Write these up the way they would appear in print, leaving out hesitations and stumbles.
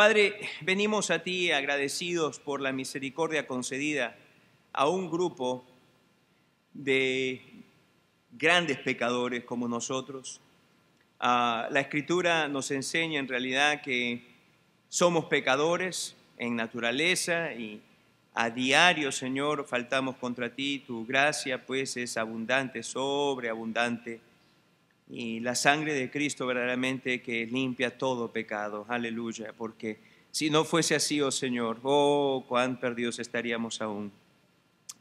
Padre, venimos a ti agradecidos por la misericordia concedida a un grupo de grandes pecadores como nosotros. La Escritura nos enseña en realidad que somos pecadores en naturaleza y a diario, Señor, faltamos contra ti. Tu gracia pues es abundante, sobreabundante, y la sangre de Cristo verdaderamente que limpia todo pecado. Aleluya, porque si no fuese así, oh Señor, oh, cuán perdidos estaríamos aún.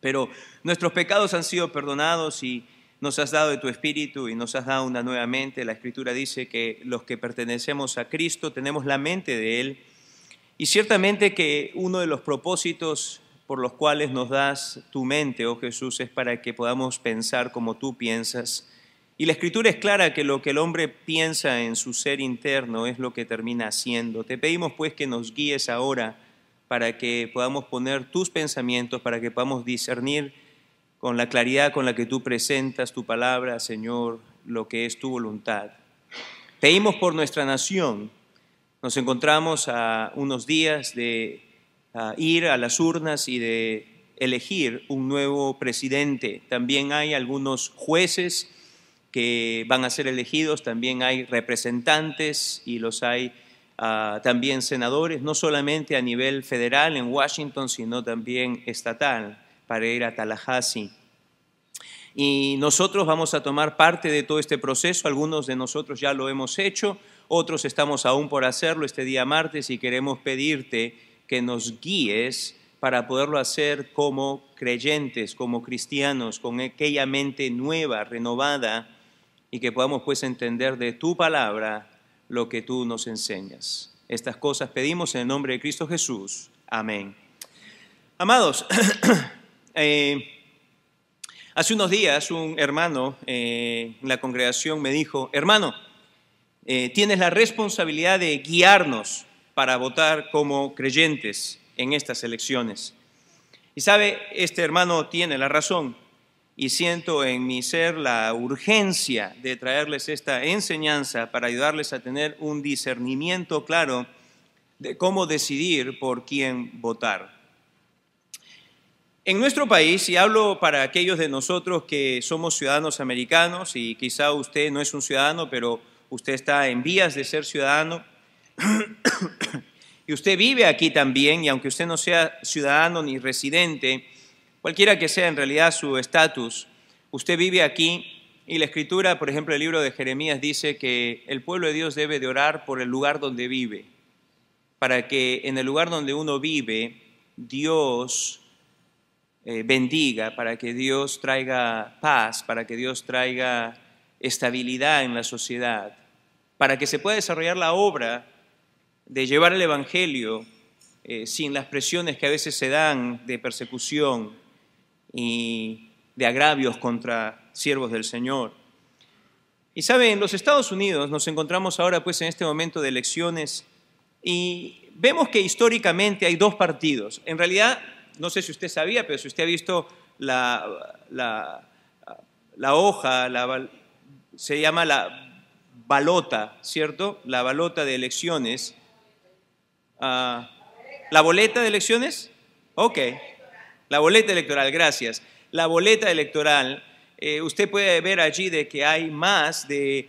Pero nuestros pecados han sido perdonados y nos has dado de tu Espíritu y nos has dado una nueva mente. La Escritura dice que los que pertenecemos a Cristo tenemos la mente de Él. Y ciertamente que uno de los propósitos por los cuales nos das tu mente, oh Jesús, es para que podamos pensar como tú piensas. Y la Escritura es clara que lo que el hombre piensa en su ser interno es lo que termina haciendo. Te pedimos pues que nos guíes ahora para que podamos poner tus pensamientos, para que podamos discernir con la claridad con la que tú presentas tu palabra, Señor, lo que es tu voluntad. Pedimos por nuestra nación. Nos encontramos a unos días de ir a las urnas y de elegir un nuevo presidente. También hay algunos jueces que van a ser elegidos, también hay representantes y los hay también senadores, no solamente a nivel federal en Washington, sino también estatal, para ir a Tallahassee. Y nosotros vamos a tomar parte de todo este proceso. Algunos de nosotros ya lo hemos hecho, otros estamos aún por hacerlo este día martes y queremos pedirte que nos guíes para poderlo hacer como creyentes, como cristianos, con aquella mente nueva, renovada, y que podamos pues entender de tu palabra lo que tú nos enseñas. Estas cosas pedimos en el nombre de Cristo Jesús. Amén. Amados, hace unos días un hermano en la congregación me dijo: hermano, tienes la responsabilidad de guiarnos para votar como creyentes en estas elecciones. Y sabe, este hermano tiene la razón. Y siento en mi ser la urgencia de traerles esta enseñanza para ayudarles a tener un discernimiento claro de cómo decidir por quién votar. En nuestro país, y hablo para aquellos de nosotros que somos ciudadanos americanos, y quizá usted no es un ciudadano, pero usted está en vías de ser ciudadano, y usted vive aquí también, y aunque usted no sea ciudadano ni residente, cualquiera que sea en realidad su estatus, usted vive aquí y la Escritura, por ejemplo, el libro de Jeremías dice que el pueblo de Dios debe de orar por el lugar donde vive, para que en el lugar donde uno vive, Dios bendiga, para que Dios traiga paz, para que Dios traiga estabilidad en la sociedad, para que se pueda desarrollar la obra de llevar el Evangelio sin las presiones que a veces se dan de persecución y de agravios contra siervos del Señor. Y sabe, en los Estados Unidos nos encontramos ahora pues en este momento de elecciones y vemos que históricamente hay dos partidos. En realidad, no sé si usted sabía, pero si usted ha visto la hoja, se llama la balota, ¿cierto? La balota de elecciones. ¿La boleta de elecciones? Ok. La boleta electoral, gracias. La boleta electoral, usted puede ver allí de que hay más de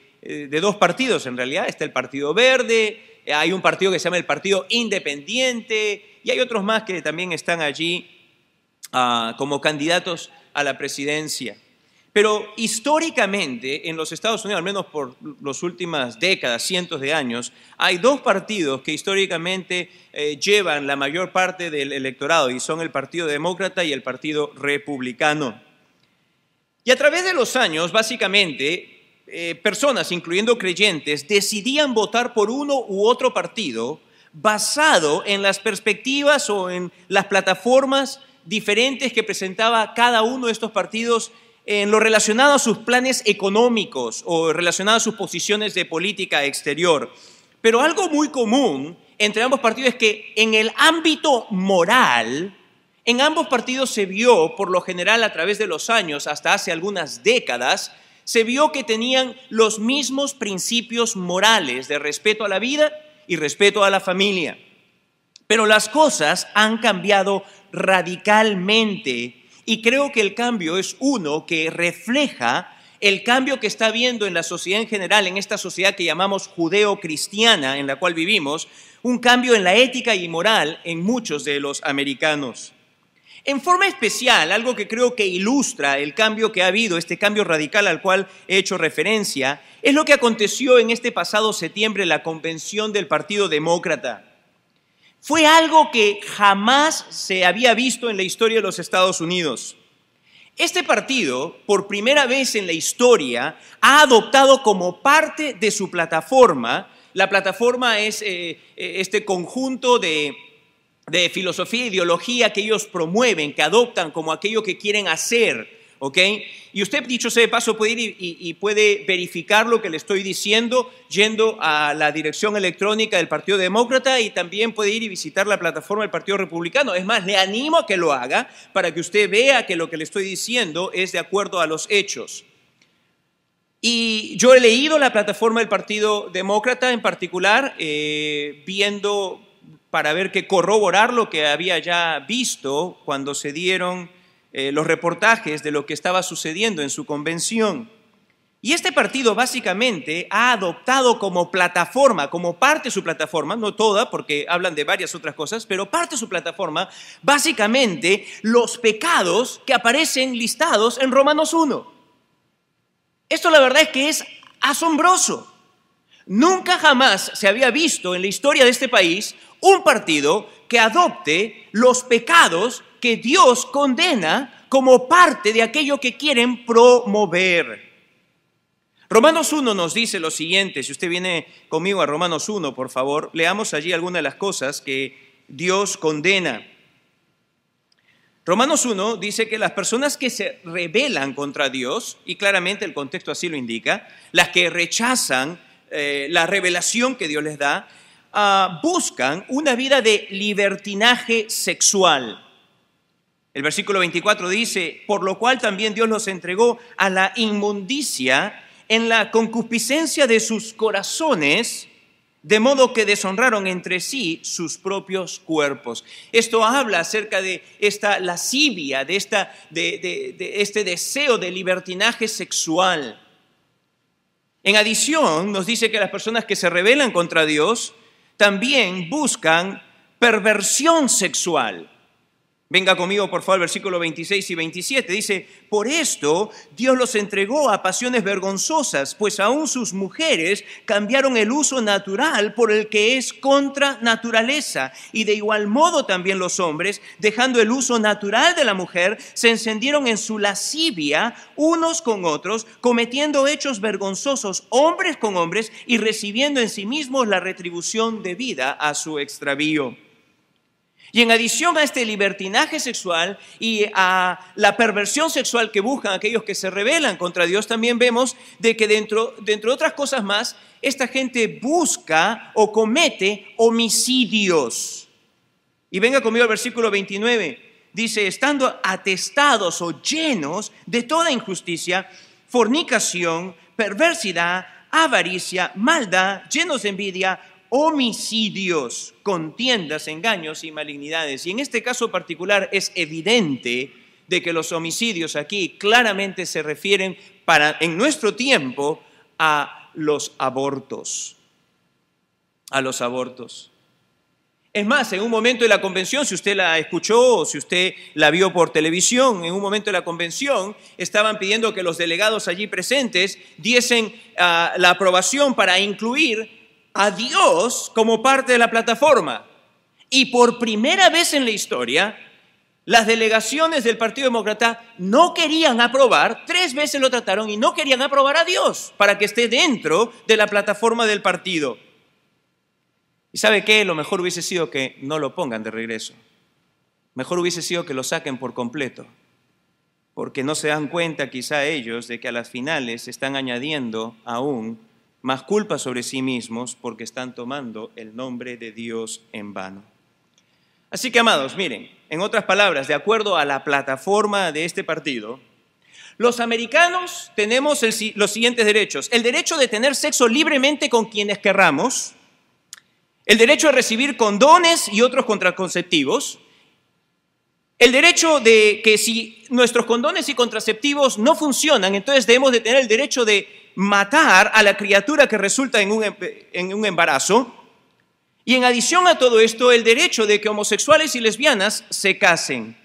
dos partidos en realidad. Está el Partido Verde, hay un partido que se llama el Partido Independiente y hay otros más que también están allí como candidatos a la presidencia. Pero históricamente en los Estados Unidos, al menos por las últimas décadas, cientos de años, hay dos partidos que históricamente llevan la mayor parte del electorado y son el Partido Demócrata y el Partido Republicano. Y a través de los años, básicamente, personas, incluyendo creyentes, decidían votar por uno u otro partido basado en las perspectivas o en las plataformas diferentes que presentaba cada uno de estos partidos en lo relacionado a sus planes económicos o relacionado a sus posiciones de política exterior. Pero algo muy común entre ambos partidos es que en el ámbito moral, en ambos partidos se vio, por lo general a través de los años, hasta hace algunas décadas, se vio que tenían los mismos principios morales de respeto a la vida y respeto a la familia. Pero las cosas han cambiado radicalmente y creo que el cambio es uno que refleja el cambio que está habiendo en la sociedad en general, en esta sociedad que llamamos judeo-cristiana en la cual vivimos, un cambio en la ética y moral en muchos de los americanos. En forma especial, algo que creo que ilustra el cambio que ha habido, este cambio radical al cual he hecho referencia, es lo que aconteció en este pasado septiembre en la convención del Partido Demócrata. Fue algo que jamás se había visto en la historia de los Estados Unidos. Este partido, por primera vez en la historia, ha adoptado como parte de su plataforma, la plataforma es este conjunto de filosofía e ideología que ellos promueven, que adoptan como aquello que quieren hacer, ¿ok? Y usted, dicho sea de paso, puede ir y puede verificar lo que le estoy diciendo yendo a la dirección electrónica del Partido Demócrata y también puede ir y visitar la plataforma del Partido Republicano. Es más, le animo a que lo haga para que usted vea que lo que le estoy diciendo es de acuerdo a los hechos. Y yo he leído la plataforma del Partido Demócrata en particular, viendo para ver que corroborar lo que había ya visto cuando se dieron los reportajes de lo que estaba sucediendo en su convención. Y este partido básicamente ha adoptado como plataforma, como parte de su plataforma, no toda porque hablan de varias otras cosas, pero parte de su plataforma, básicamente los pecados que aparecen listados en Romanos 1. Esto la verdad es que es asombroso. Nunca jamás se había visto en la historia de este país un partido que adopte los pecados que Dios condena como parte de aquello que quieren promover. Romanos 1 nos dice lo siguiente, si usted viene conmigo a Romanos 1, por favor, leamos allí algunas de las cosas que Dios condena. Romanos 1 dice que las personas que se rebelan contra Dios, y claramente el contexto así lo indica, las que rechazan la revelación que Dios les da, buscan una vida de libertinaje sexual. El versículo 24 dice, por lo cual también Dios los entregó a la inmundicia en la concupiscencia de sus corazones, de modo que deshonraron entre sí sus propios cuerpos. Esto habla acerca de esta lascivia, de este deseo de libertinaje sexual. En adición, nos dice que las personas que se rebelan contra Dios también buscan perversión sexual. Venga conmigo, por favor, versículos 26 y 27. Dice, por esto Dios los entregó a pasiones vergonzosas, pues aún sus mujeres cambiaron el uso natural por el que es contra naturaleza. Y de igual modo también los hombres, dejando el uso natural de la mujer, se encendieron en su lascivia unos con otros, cometiendo hechos vergonzosos hombres con hombres y recibiendo en sí mismos la retribución debida a su extravío. Y en adición a este libertinaje sexual y a la perversión sexual que buscan aquellos que se rebelan contra Dios, también vemos de que dentro de otras cosas más, esta gente busca o comete homicidios. Y venga conmigo al versículo 29. Dice, estando atestados o llenos de toda injusticia, fornicación, perversidad, avaricia, maldad, llenos de envidia, homicidios, contiendas, engaños y malignidades. Y en este caso particular es evidente de que los homicidios aquí claramente se refieren en nuestro tiempo a los abortos. A los abortos. Es más, en un momento de la convención, si usted la escuchó o si usted la vio por televisión, en un momento de la convención estaban pidiendo que los delegados allí presentes diesen la aprobación para incluir a Dios como parte de la plataforma. Y por primera vez en la historia, las delegaciones del Partido Demócrata no querían aprobar, 3 veces lo trataron y no querían aprobar a Dios para que esté dentro de la plataforma del partido. ¿Y sabe qué? Lo mejor hubiese sido que no lo pongan de regreso. Mejor hubiese sido que lo saquen por completo, porque no se dan cuenta quizá ellos de que a las finales están añadiendo aún más culpa sobre sí mismos porque están tomando el nombre de Dios en vano. Así que, amados, miren, en otras palabras, de acuerdo a la plataforma de este partido, los americanos tenemos los siguientes derechos. El derecho de tener sexo libremente con quienes querramos, el derecho a recibir condones y otros contraconceptivos, el derecho de que si nuestros condones y contraceptivos no funcionan, entonces debemos de tener el derecho de matar a la criatura que resulta en un embarazo. Y en adición a todo esto, el derecho de que homosexuales y lesbianas se casen.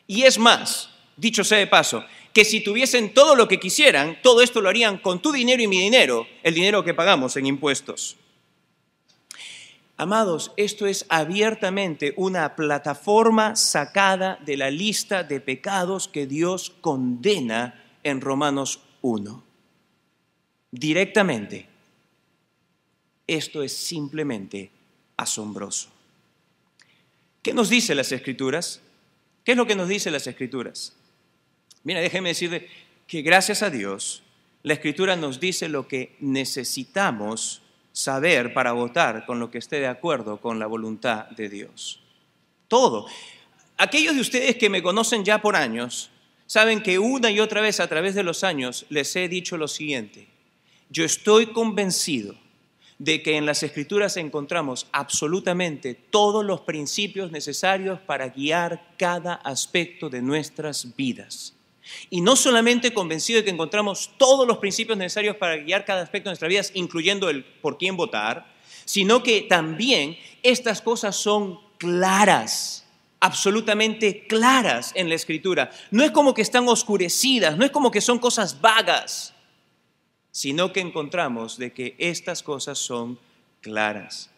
Y es más, dicho sea de paso, que si tuviesen todo lo que quisieran, todo esto lo harían con tu dinero y mi dinero, el dinero que pagamos en impuestos. Amados, esto es abiertamente una plataforma sacada de la lista de pecados que Dios condena en Romanos 1. Directamente. Esto es simplemente asombroso. ¿Qué nos dice las Escrituras? ¿Qué es lo que nos dice las Escrituras? Mira, déjeme decirle que gracias a Dios, la Escritura nos dice lo que necesitamos saber para votar con lo que esté de acuerdo con la voluntad de Dios. Todo. Aquellos de ustedes que me conocen ya por años, saben que una y otra vez a través de los años les he dicho lo siguiente. Yo estoy convencido de que en las Escrituras encontramos absolutamente todos los principios necesarios para guiar cada aspecto de nuestras vidas. Y no solamente convencido de que encontramos todos los principios necesarios para guiar cada aspecto de nuestras vidas, incluyendo el por quién votar, sino que también estas cosas son claras, absolutamente claras en la Escritura. No es como que están oscurecidas, no es como que son cosas vagas, sino que encontramos de que estas cosas son claras.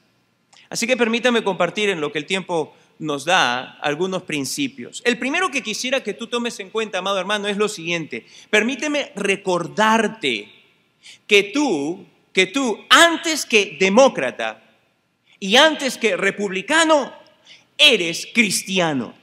Así que permítame compartir en lo que el tiempo nos da algunos principios. El primero que quisiera que tú tomes en cuenta, amado hermano, es lo siguiente. Permíteme recordarte que tú, antes que demócrata y antes que republicano, eres cristiano.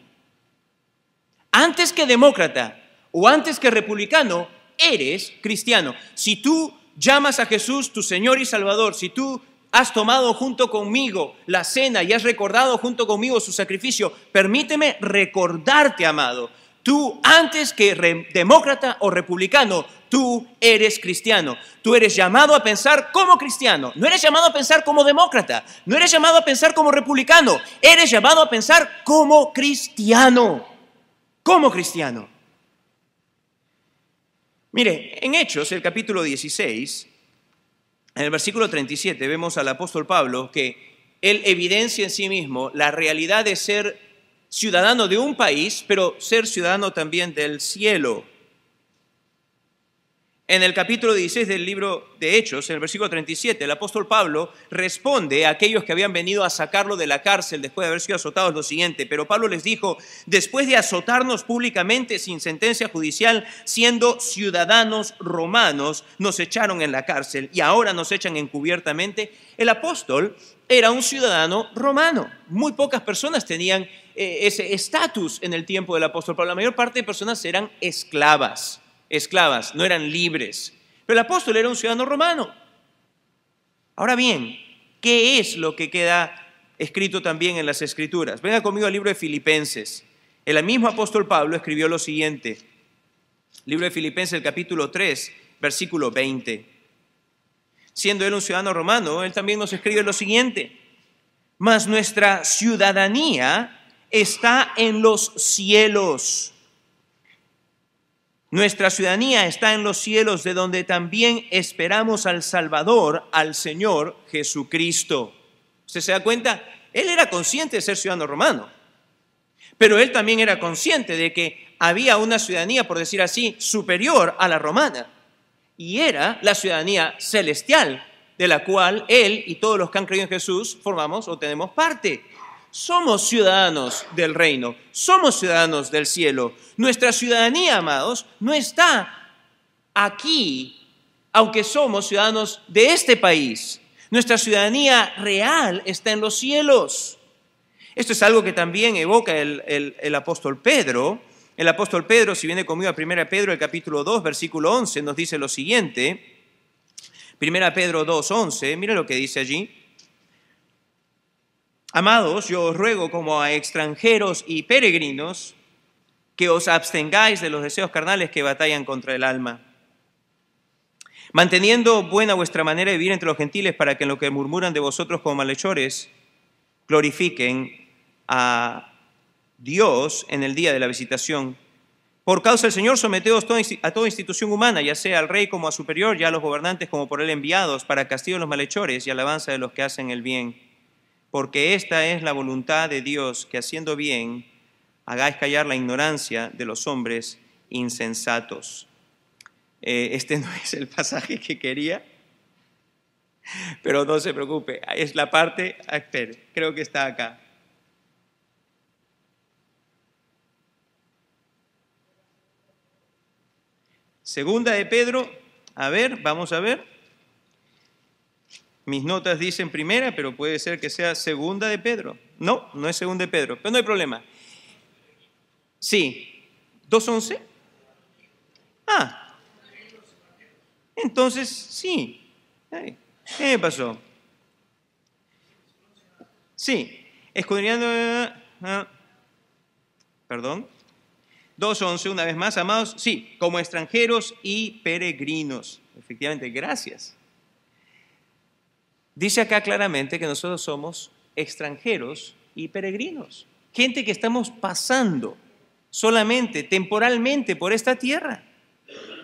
Antes que demócrata o antes que republicano, eres cristiano. Si tú llamas a Jesús tu Señor y Salvador, si tú has tomado junto conmigo la cena y has recordado junto conmigo su sacrificio, permíteme recordarte, amado, tú antes que demócrata o republicano, tú eres cristiano. Tú eres llamado a pensar como cristiano. No eres llamado a pensar como demócrata. No eres llamado a pensar como republicano. Eres llamado a pensar como cristiano. Como cristiano. Mire, en Hechos, el capítulo 16, en el versículo 37, vemos al apóstol Pablo que él evidencia en sí mismo la realidad de ser ciudadano de un país, pero ser ciudadano también del cielo. En el capítulo 16 del libro de Hechos, en el versículo 37, el apóstol Pablo responde a aquellos que habían venido a sacarlo de la cárcel después de haber sido azotados lo siguiente. Pero Pablo les dijo, después de azotarnos públicamente sin sentencia judicial, siendo ciudadanos romanos, nos echaron en la cárcel y ahora nos echan encubiertamente. El apóstol era un ciudadano romano. Muy pocas personas tenían ese estatus en el tiempo del apóstol Pablo. La mayor parte de personas eran esclavas, no eran libres. Pero el apóstol era un ciudadano romano. Ahora bien, ¿qué es lo que queda escrito también en las Escrituras? Venga conmigo al libro de Filipenses. El mismo apóstol Pablo escribió lo siguiente. Libro de Filipenses, el capítulo 3, versículo 20. Siendo él un ciudadano romano, él también nos escribe lo siguiente. Mas nuestra ciudadanía está en los cielos. Nuestra ciudadanía está en los cielos, de donde también esperamos al Salvador, al Señor Jesucristo. ¿Usted se da cuenta? Él era consciente de ser ciudadano romano, pero él también era consciente de que había una ciudadanía, por decir así, superior a la romana, y era la ciudadanía celestial, de la cual él y todos los que han creído en Jesús formamos o tenemos parte. Somos ciudadanos del reino, somos ciudadanos del cielo. Nuestra ciudadanía, amados, no está aquí, aunque somos ciudadanos de este país. Nuestra ciudadanía real está en los cielos. Esto es algo que también evoca el apóstol Pedro. El apóstol Pedro, si viene conmigo a 1 Pedro, el capítulo 2, versículo 11, nos dice lo siguiente. 1 Pedro 2, 11, mira lo que dice allí. Amados, yo os ruego como a extranjeros y peregrinos que os abstengáis de los deseos carnales que batallan contra el alma, manteniendo buena vuestra manera de vivir entre los gentiles, para que en lo que murmuran de vosotros como malhechores glorifiquen a Dios en el día de la visitación. Por causa del Señor, someteos a toda institución humana, ya sea al rey como a superior, ya a los gobernantes como por él enviados, para castigo de los malhechores y alabanza de los que hacen el bien. Porque esta es la voluntad de Dios, que haciendo bien, hagáis callar la ignorancia de los hombres insensatos. Este no es el pasaje que quería, pero no se preocupe, es la parte, espere, creo que está acá. Segunda de Pedro, a ver, vamos a ver. Mis notas dicen primera, pero puede ser que sea segunda de Pedro. No, no es segunda de Pedro, pero no hay problema. Sí, 2:11. Entonces sí. ¿Qué me pasó? Sí, escudriñando. Perdón. 2:11, una vez más, amados, sí, como extranjeros y peregrinos. Efectivamente, gracias. Dice acá claramente que nosotros somos extranjeros y peregrinos. Gente que estamos pasando solamente, temporalmente, por esta tierra.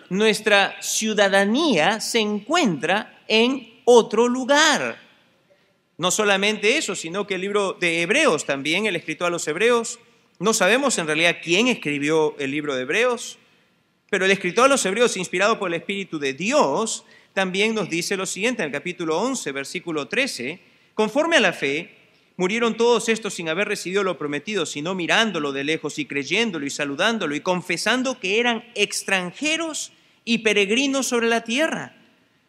Nuestra ciudadanía se encuentra en otro lugar. No solamente eso, sino que el libro de Hebreos también, el escritor a los Hebreos, no sabemos en realidad quién escribió el libro de Hebreos, pero el escritor a los Hebreos, inspirado por el Espíritu de Dios, también nos dice lo siguiente en el capítulo 11, versículo 13, conforme a la fe, murieron todos estos sin haber recibido lo prometido, sino mirándolo de lejos y creyéndolo y saludándolo y confesando que eran extranjeros y peregrinos sobre la tierra.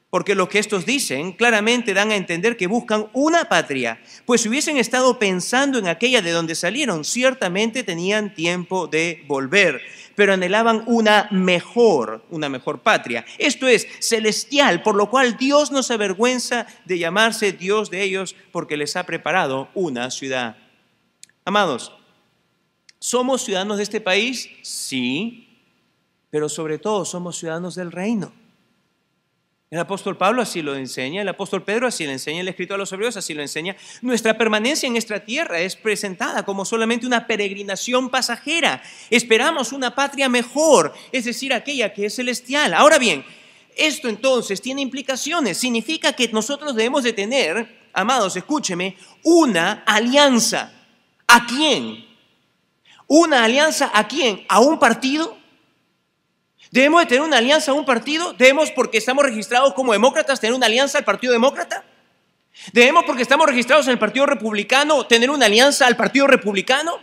Porque lo que estos dicen claramente dan a entender que buscan una patria, pues si hubiesen estado pensando en aquella de donde salieron, ciertamente tenían tiempo de volver, pero anhelaban una mejor patria. Esto es celestial, por lo cual Dios no se avergüenza de llamarse Dios de ellos, porque les ha preparado una ciudad. Amados, ¿somos ciudadanos de este país? Sí, pero sobre todo somos ciudadanos del reino. El apóstol Pablo así lo enseña, el apóstol Pedro así lo enseña, el escritor a los Hebreos así lo enseña. Nuestra permanencia en esta tierra es presentada como solamente una peregrinación pasajera. Esperamos una patria mejor, es decir, aquella que es celestial. Ahora bien, esto entonces tiene implicaciones. Significa que nosotros debemos de tener, amados, escúcheme, una alianza. ¿A quién? ¿Una alianza a quién? ¿A un partido? ¿Debemos de tener una alianza a un partido? ¿Debemos, porque estamos registrados como demócratas, tener una alianza al Partido Demócrata? ¿Debemos, porque estamos registrados en el Partido Republicano, tener una alianza al Partido Republicano?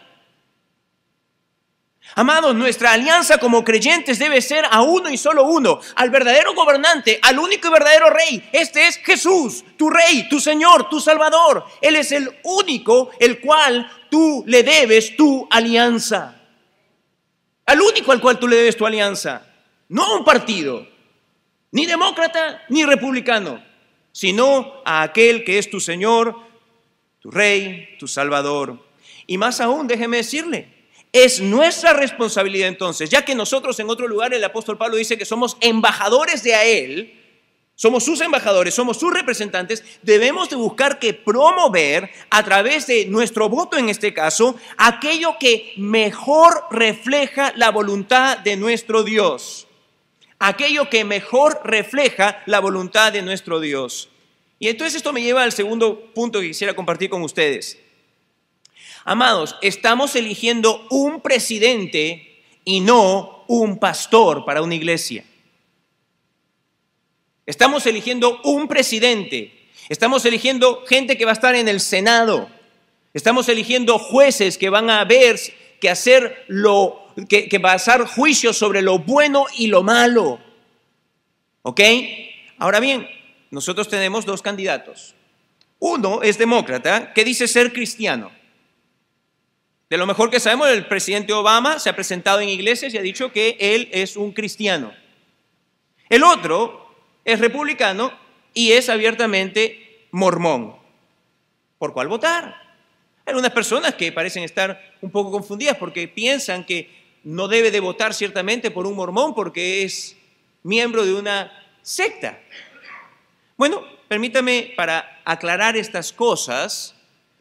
Amados, nuestra alianza como creyentes debe ser a uno y solo uno, al verdadero gobernante, al único y verdadero rey. Este es Jesús, tu rey, tu Señor, tu Salvador. Él es el único el cual tú le debes tu alianza. Al único al cual tú le debes tu alianza. No a un partido, ni demócrata ni republicano, sino a aquel que es tu Señor, tu Rey, tu Salvador. Y más aún, déjeme decirle, es nuestra responsabilidad entonces, ya que nosotros en otro lugar el apóstol Pablo dice que somos embajadores de a Él, somos sus embajadores, somos sus representantes, debemos de buscar que promover a través de nuestro voto en este caso, aquello que mejor refleja la voluntad de nuestro Dios. Aquello que mejor refleja la voluntad de nuestro Dios. Y entonces esto me lleva al segundo punto que quisiera compartir con ustedes. Amados, estamos eligiendo un presidente y no un pastor para una iglesia. Estamos eligiendo un presidente. Estamos eligiendo gente que va a estar en el Senado. Estamos eligiendo jueces que van a ver, que hacer que basar juicios sobre lo bueno y lo malo. ¿Ok? Ahora bien, nosotros tenemos dos candidatos. Uno es demócrata, que dice ser cristiano. De lo mejor que sabemos, el presidente Obama se ha presentado en iglesias y ha dicho que él es un cristiano. El otro es republicano y es abiertamente mormón. ¿Por cuál votar? Hay algunas personas que parecen estar un poco confundidas porque piensan que no debe de votar ciertamente por un mormón porque es miembro de una secta. Bueno, permítame para aclarar estas cosas,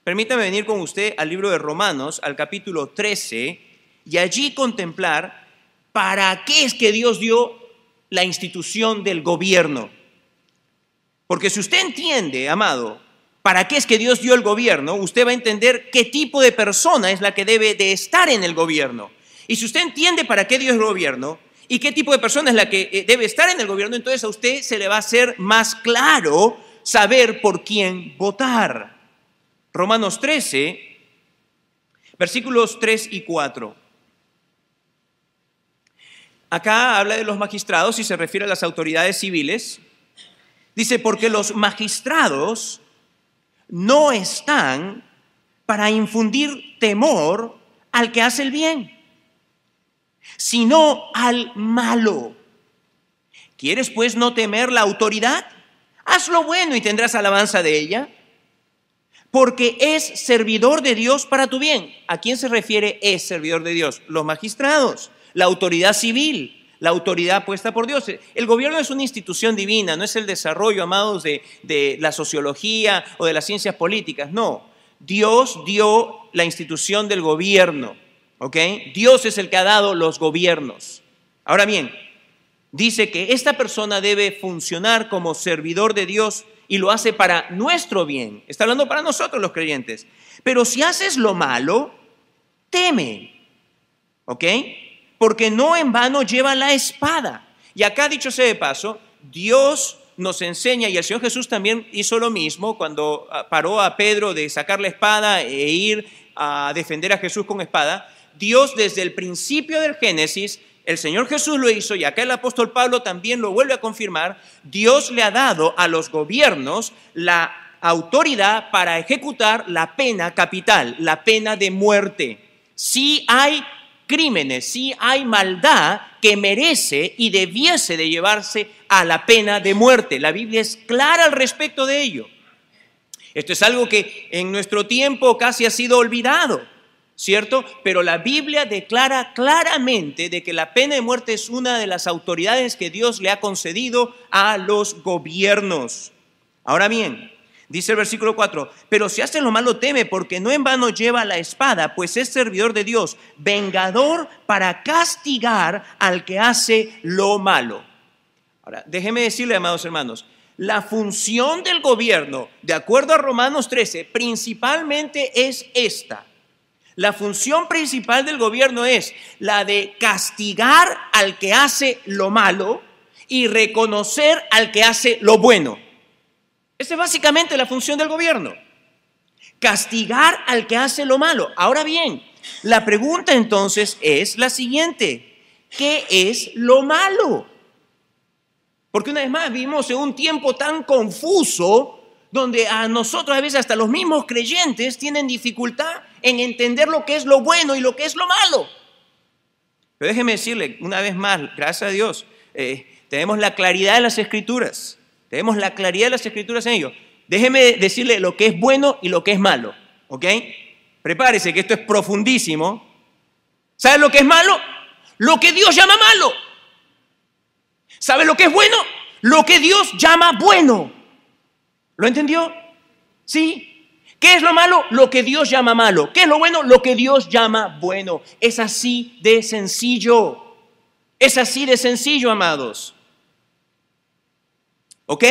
Permítame venir con usted al libro de Romanos, al capítulo 13, y allí contemplar para qué es que Dios dio la institución del gobierno. Porque si usted entiende, amado, para qué es que Dios dio el gobierno, usted va a entender qué tipo de persona es la que debe de estar en el gobierno. Y si usted entiende para qué Dios es el gobierno y qué tipo de persona es la que debe estar en el gobierno, entonces a usted se le va a hacer más claro saber por quién votar. Romanos 13, versículos 3 y 4. Acá habla de los magistrados y se refiere a las autoridades civiles. Dice, porque los magistrados no están para infundir temor al que hace el bien, sino al malo. ¿Quieres pues no temer la autoridad? Haz lo bueno y tendrás alabanza de ella, porque es servidor de Dios para tu bien. ¿A quién se refiere es servidor de Dios? Los magistrados, la autoridad civil, la autoridad puesta por Dios. El gobierno es una institución divina, no es el desarrollo, amados, de la sociología o de las ciencias políticas. No, Dios dio la institución del gobierno, ¿ok? Dios es el que ha dado los gobiernos. Ahora bien, dice que esta persona debe funcionar como servidor de Dios y lo hace para nuestro bien. Está hablando para nosotros los creyentes. Pero si haces lo malo, teme, ¿ok? Porque no en vano lleva la espada. Y acá, dicho sea de paso, Dios nos enseña, y el Señor Jesús también hizo lo mismo cuando paró a Pedro de sacar la espada e ir a defender a Jesús con espada. Dios desde el principio del Génesis, el Señor Jesús lo hizo y acá el apóstol Pablo también lo vuelve a confirmar. Dios le ha dado a los gobiernos la autoridad para ejecutar la pena capital, la pena de muerte. Si hay crímenes, si hay maldad que merece y debiese de llevarse a la pena de muerte. La Biblia es clara al respecto de ello. Esto es algo que en nuestro tiempo casi ha sido olvidado, ¿cierto? Pero la Biblia declara claramente de que la pena de muerte es una de las autoridades que Dios le ha concedido a los gobiernos. Ahora bien, dice el versículo 4, pero si hace lo malo teme, porque no en vano lleva la espada, pues es servidor de Dios, vengador para castigar al que hace lo malo. Ahora, déjeme decirle, amados hermanos, la función del gobierno, de acuerdo a Romanos 13, principalmente es esta. La función principal del gobierno es la de castigar al que hace lo malo y reconocer al que hace lo bueno. Esa es básicamente la función del gobierno. Castigar al que hace lo malo. Ahora bien, la pregunta entonces es la siguiente. ¿Qué es lo malo? Porque una vez más vivimos en un tiempo tan confuso donde a nosotros a veces hasta los mismos creyentes tienen dificultad en entender lo que es lo bueno y lo que es lo malo. Pero déjeme decirle una vez más, gracias a Dios, tenemos la claridad de las Escrituras. Tenemos la claridad de las Escrituras en ello. Déjeme decirle lo que es bueno y lo que es malo, ¿ok? Prepárese que esto es profundísimo. ¿Sabe lo que es malo? Lo que Dios llama malo. ¿Sabe lo que es bueno? Lo que Dios llama bueno. ¿Lo entendió? Sí. ¿Qué es lo malo? Lo que Dios llama malo. ¿Qué es lo bueno? Lo que Dios llama bueno. Es así de sencillo. Es así de sencillo, amados. ¿Ok?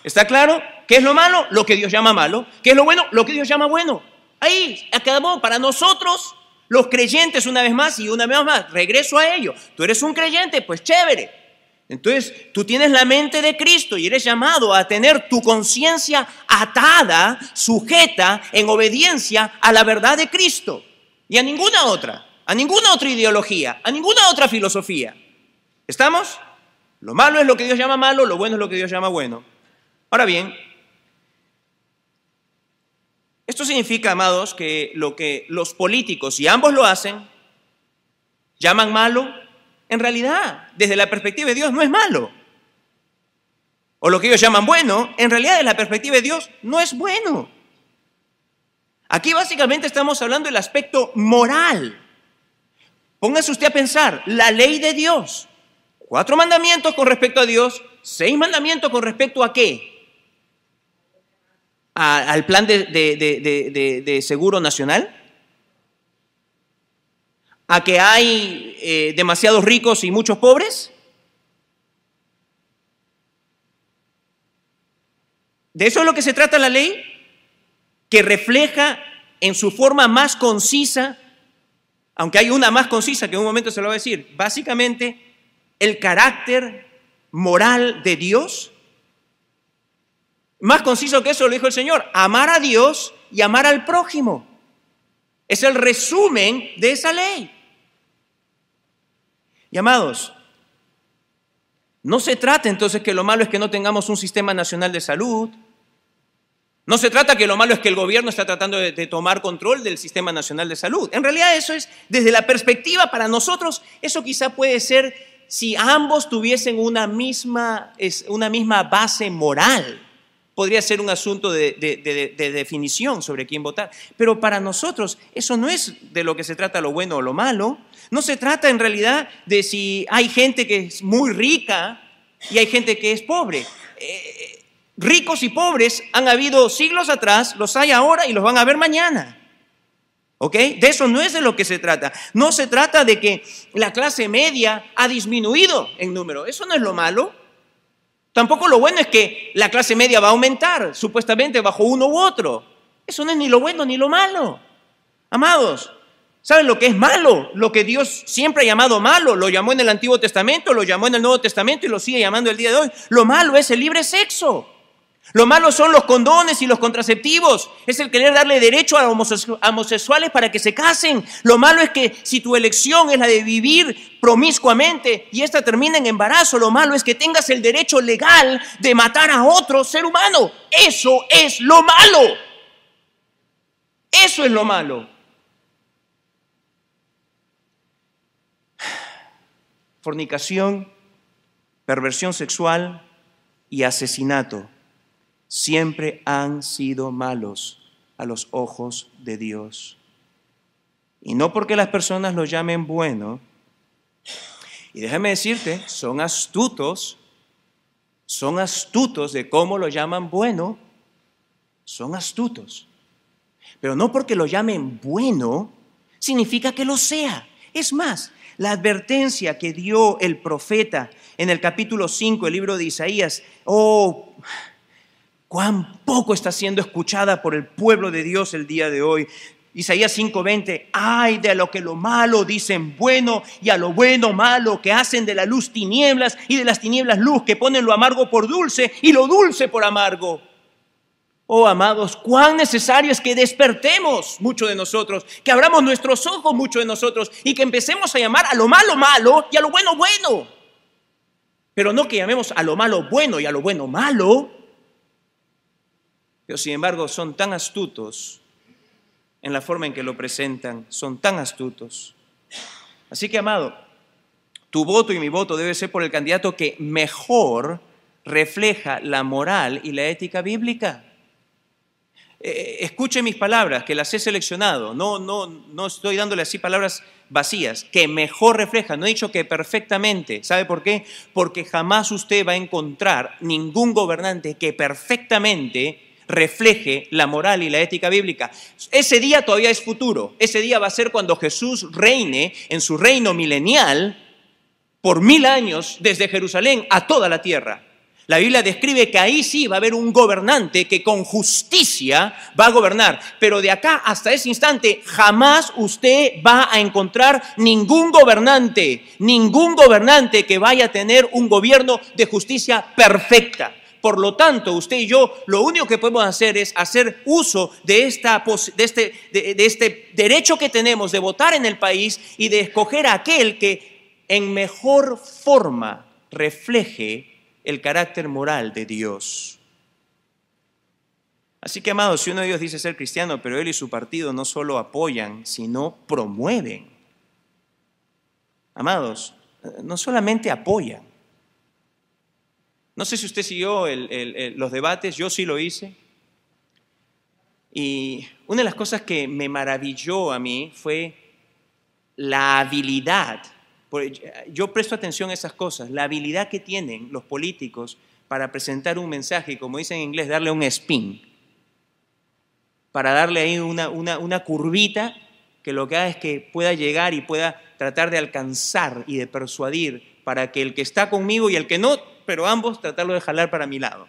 ¿Está claro? ¿Qué es lo malo? Lo que Dios llama malo. ¿Qué es lo bueno? Lo que Dios llama bueno. Ahí, acabó. Para nosotros, los creyentes, una vez más y una vez más, regreso a ello. Tú eres un creyente, pues chévere. Entonces, tú tienes la mente de Cristo y eres llamado a tener tu conciencia atada, sujeta, en obediencia a la verdad de Cristo. Y a ninguna otra ideología, a ninguna otra filosofía. ¿Estamos? Lo malo es lo que Dios llama malo, lo bueno es lo que Dios llama bueno. Ahora bien, esto significa, amados, que lo que los políticos, y ambos lo hacen, llaman malo, en realidad, desde la perspectiva de Dios, no es malo. O lo que ellos llaman bueno, en realidad, desde la perspectiva de Dios, no es bueno. Aquí básicamente estamos hablando del aspecto moral. Póngase usted a pensar, la ley de Dios. 4 mandamientos con respecto a Dios, 6 mandamientos con respecto a ¿qué? al plan de seguro nacional? ¿A que hay demasiados ricos y muchos pobres? ¿De eso es lo que se trata la ley? Que refleja en su forma más concisa, aunque hay una más concisa que en un momento se lo voy a decir, básicamente el carácter moral de Dios. Más conciso que eso lo dijo el Señor: amar a Dios y amar al prójimo. Es el resumen de esa ley. Y amados, no se trata entonces que lo malo es que no tengamos un sistema nacional de salud. No se trata que lo malo es que el gobierno está tratando de tomar control del sistema nacional de salud. En realidad eso es, desde la perspectiva para nosotros, eso quizá puede ser si ambos tuviesen una misma base moral. Podría ser un asunto de definición sobre quién votar. Pero para nosotros eso no es de lo que se trata lo bueno o lo malo. No se trata en realidad de si hay gente que es muy rica y hay gente que es pobre. Ricos y pobres han habido siglos atrás, los hay ahora y los van a ver mañana. ¿Ok? De eso no es de lo que se trata. No se trata de que la clase media ha disminuido en número. Eso no es lo malo. Tampoco lo bueno es que la clase media va a aumentar, supuestamente bajo uno u otro. Eso no es ni lo bueno ni lo malo. Amados, ¿saben lo que es malo? Lo que Dios siempre ha llamado malo. Lo llamó en el Antiguo Testamento, lo llamó en el Nuevo Testamento y lo sigue llamando el día de hoy. Lo malo es el libre sexo. Lo malo son los condones y los contraceptivos. Es el querer darle derecho a homosexuales para que se casen. Lo malo es que si tu elección es la de vivir promiscuamente y esta termina en embarazo, lo malo es que tengas el derecho legal de matar a otro ser humano. Eso es lo malo. Eso es lo malo. Fornicación, perversión sexual y asesinato siempre han sido malos a los ojos de Dios. Y no porque las personas lo llamen bueno. Y déjame decirte, son astutos de cómo lo llaman bueno. Son astutos. Pero no porque lo llamen bueno, significa que lo sea. Es más, la advertencia que dio el profeta en el capítulo 5 del libro de Isaías, cuán poco está siendo escuchada por el pueblo de Dios el día de hoy. Isaías 5:20, ay de lo que lo malo dicen bueno y a lo bueno malo, que hacen de la luz tinieblas y de las tinieblas luz, que ponen lo amargo por dulce y lo dulce por amargo. Oh, amados, cuán necesario es que despertemos muchos de nosotros, que abramos nuestros ojos muchos de nosotros y que empecemos a llamar a lo malo malo y a lo bueno bueno. Pero no que llamemos a lo malo bueno y a lo bueno malo. Pero sin embargo son tan astutos en la forma en que lo presentan, son tan astutos. Así que, amado, tu voto y mi voto debe ser por el candidato que mejor refleja la moral y la ética bíblica. Escuche mis palabras, que las he seleccionado. No estoy dándole así palabras vacías. Que mejor refleja. No he dicho que perfectamente. ¿Sabe por qué? Porque jamás usted va a encontrar ningún gobernante que perfectamente refleje la moral y la ética bíblica. Ese día todavía es futuro. Ese día va a ser cuando Jesús reine en su reino milenial por 1000 años desde Jerusalén a toda la tierra. La Biblia describe que ahí sí va a haber un gobernante que con justicia va a gobernar. Pero de acá hasta ese instante jamás usted va a encontrar ningún gobernante que vaya a tener un gobierno de justicia perfecta. Por lo tanto, usted y yo, lo único que podemos hacer es hacer uso de este derecho que tenemos de votar en el país y de escoger a aquel que en mejor forma refleje el carácter moral de Dios. Así que, amados, si uno de ellos dice ser cristiano, pero él y su partido no solo apoyan, sino promueven. Amados, no solamente apoyan. No sé si usted siguió los debates, yo sí lo hice. Y una de las cosas que me maravilló a mí fue la habilidad. Yo presto atención a esas cosas, la habilidad que tienen los políticos para presentar un mensaje y, como dicen en inglés, darle un spin. para darle ahí una curvita que lo que haga es que pueda llegar y pueda tratar de alcanzar y de persuadir para que el que está conmigo y el que no, pero ambos tratarlo de jalar para mi lado.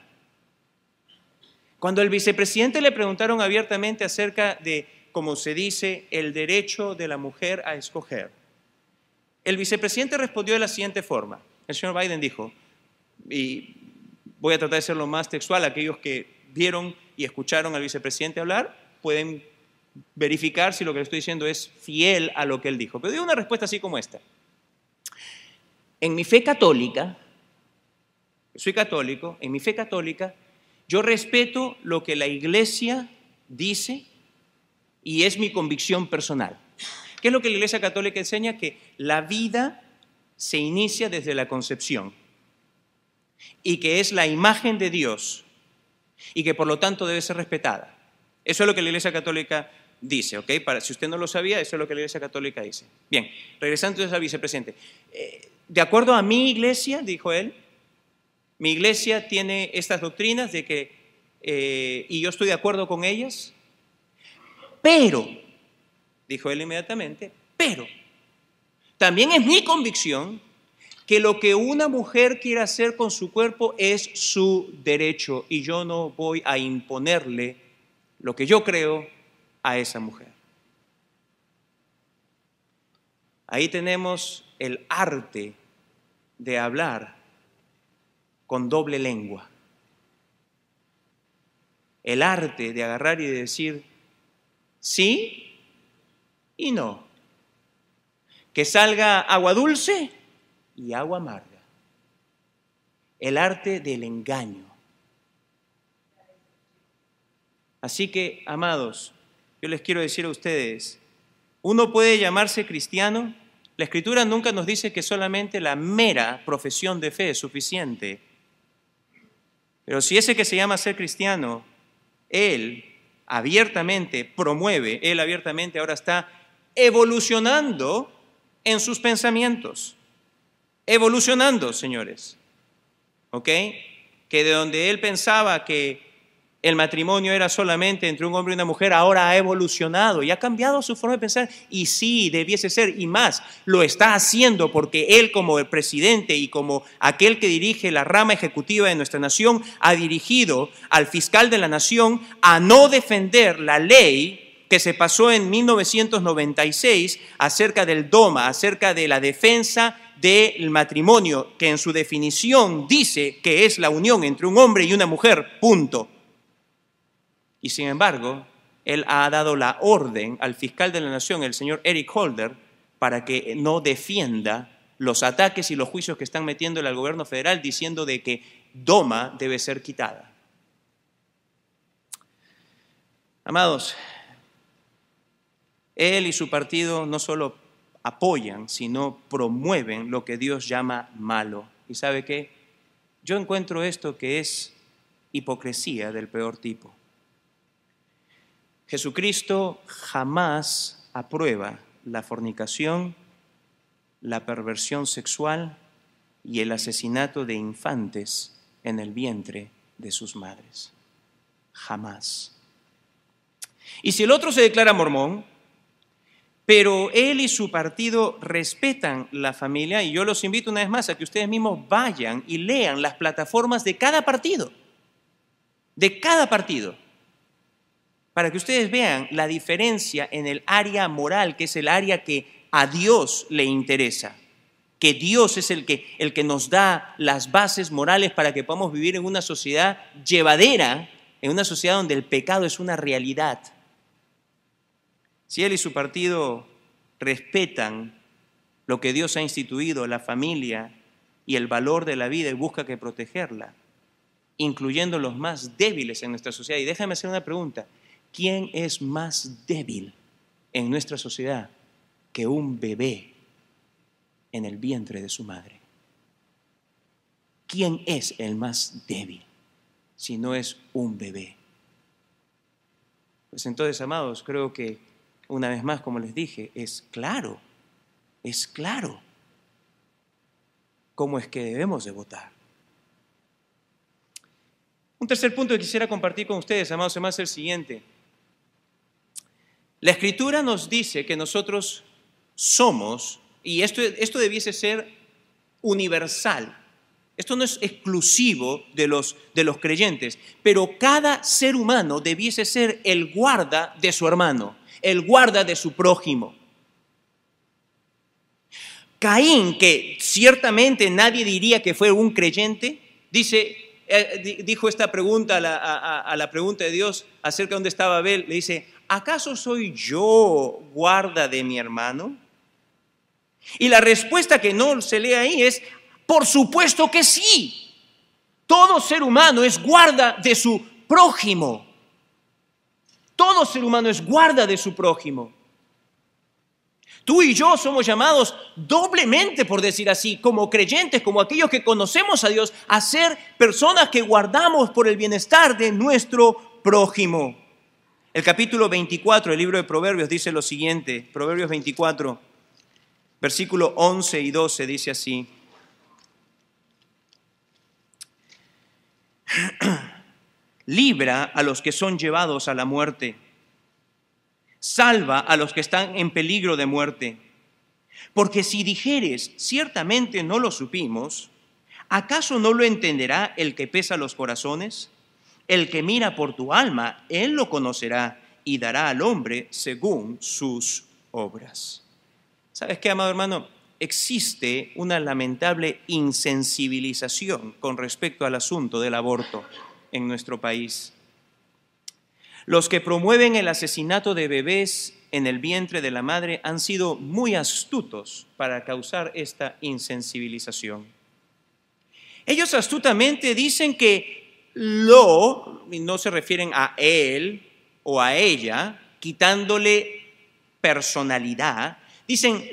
Cuando al vicepresidente le preguntaron abiertamente acerca de, como se dice, el derecho de la mujer a escoger, el vicepresidente respondió de la siguiente forma. El señor Biden dijo, y voy a tratar de ser lo más textual, aquellos que vieron y escucharon al vicepresidente hablar pueden verificar si lo que le estoy diciendo es fiel a lo que él dijo. Pero dio una respuesta así como esta. En mi fe católica, soy católico, en mi fe católica, yo respeto lo que la Iglesia dice y es mi convicción personal. ¿Qué es lo que la Iglesia Católica enseña? Que la vida se inicia desde la concepción y que es la imagen de Dios y que por lo tanto debe ser respetada. Eso es lo que la Iglesia Católica dice, ¿ok? Si usted no lo sabía, eso es lo que la Iglesia Católica dice. Bien, regresando entonces al vicepresidente. De acuerdo a mi iglesia, dijo él, mi iglesia tiene estas doctrinas de que, y yo estoy de acuerdo con ellas, pero, dijo él inmediatamente, pero también es mi convicción que lo que una mujer quiera hacer con su cuerpo es su derecho y yo no voy a imponerle lo que yo creo a esa mujer. Ahí tenemos el arte de hablar con doble lengua. El arte de agarrar y de decir sí y no. Que salga agua dulce y agua amarga. El arte del engaño. Así que, amados, yo les quiero decir a ustedes, uno puede llamarse cristiano. La Escritura nunca nos dice que solamente la mera profesión de fe es suficiente. Pero si ese que se llama ser cristiano, él abiertamente promueve, él abiertamente ahora está evolucionando en sus pensamientos. Evolucionando, señores. ¿Ok? Que de donde él pensaba que el matrimonio era solamente entre un hombre y una mujer, ahora ha evolucionado y ha cambiado su forma de pensar. Y sí, debiese ser, y más, lo está haciendo porque él como el presidente y como aquel que dirige la rama ejecutiva de nuestra nación, ha dirigido al fiscal de la nación a no defender la ley que se pasó en 1996 acerca del DOMA, acerca de la defensa del matrimonio, que en su definición dice que es la unión entre un hombre y una mujer, punto. Y sin embargo, él ha dado la orden al fiscal de la nación, el señor Eric Holder, para que no defienda los ataques y los juicios que están metiéndole al gobierno federal diciendo de que DOMA debe ser quitada. Amados, él y su partido no solo apoyan, sino promueven lo que Dios llama malo. ¿Y sabe qué? Yo encuentro esto que es hipocresía del peor tipo. Jesucristo jamás aprueba la fornicación, la perversión sexual y el asesinato de infantes en el vientre de sus madres. Jamás. Y si el otro se declara mormón, pero él y su partido respetan la familia, y yo los invito una vez más a que ustedes mismos vayan y lean las plataformas de cada partido, para que ustedes vean la diferencia en el área moral, que es el área que a Dios le interesa, que Dios es el que nos da las bases morales para que podamos vivir en una sociedad llevadera, en una sociedad donde el pecado es una realidad. Si él y su partido respetan lo que Dios ha instituido, la familia y el valor de la vida y busca que protegerla, incluyendo los más débiles en nuestra sociedad. Y déjame hacer una pregunta. ¿Quién es más débil en nuestra sociedad que un bebé en el vientre de su madre? ¿Quién es el más débil si no es un bebé? Pues entonces, amados, creo que una vez más, como les dije, es claro cómo es que debemos de votar. Un tercer punto que quisiera compartir con ustedes, amados hermanos, es el siguiente. La Escritura nos dice que nosotros somos, y esto debiese ser universal. Esto no es exclusivo de los creyentes, pero cada ser humano debiese ser el guarda de su hermano, el guarda de su prójimo. Caín, que ciertamente nadie diría que fue un creyente, dijo esta pregunta a la pregunta de Dios acerca de dónde estaba Abel, le dice, ¿acaso soy yo guarda de mi hermano? Y la respuesta que no se lee ahí es, por supuesto que sí. Todo ser humano es guarda de su prójimo. Todo ser humano es guarda de su prójimo. Tú y yo somos llamados doblemente, por decir así, como creyentes, como aquellos que conocemos a Dios, a ser personas que guardamos por el bienestar de nuestro prójimo. El capítulo 24 del libro de Proverbios dice lo siguiente, Proverbios 24, versículo 11 y 12 dice así. Libra a los que son llevados a la muerte. Salva a los que están en peligro de muerte. Porque si dijeres, ciertamente no lo supimos, ¿acaso no lo entenderá el que pesa los corazones? El que mira por tu alma, él lo conocerá y dará al hombre según sus obras. ¿Sabes qué, amado hermano? Existe una lamentable insensibilización con respecto al asunto del aborto en nuestro país. Los que promueven el asesinato de bebés en el vientre de la madre han sido muy astutos para causar esta insensibilización. Ellos astutamente dicen que no se refieren a él o a ella, quitándole personalidad. Dicen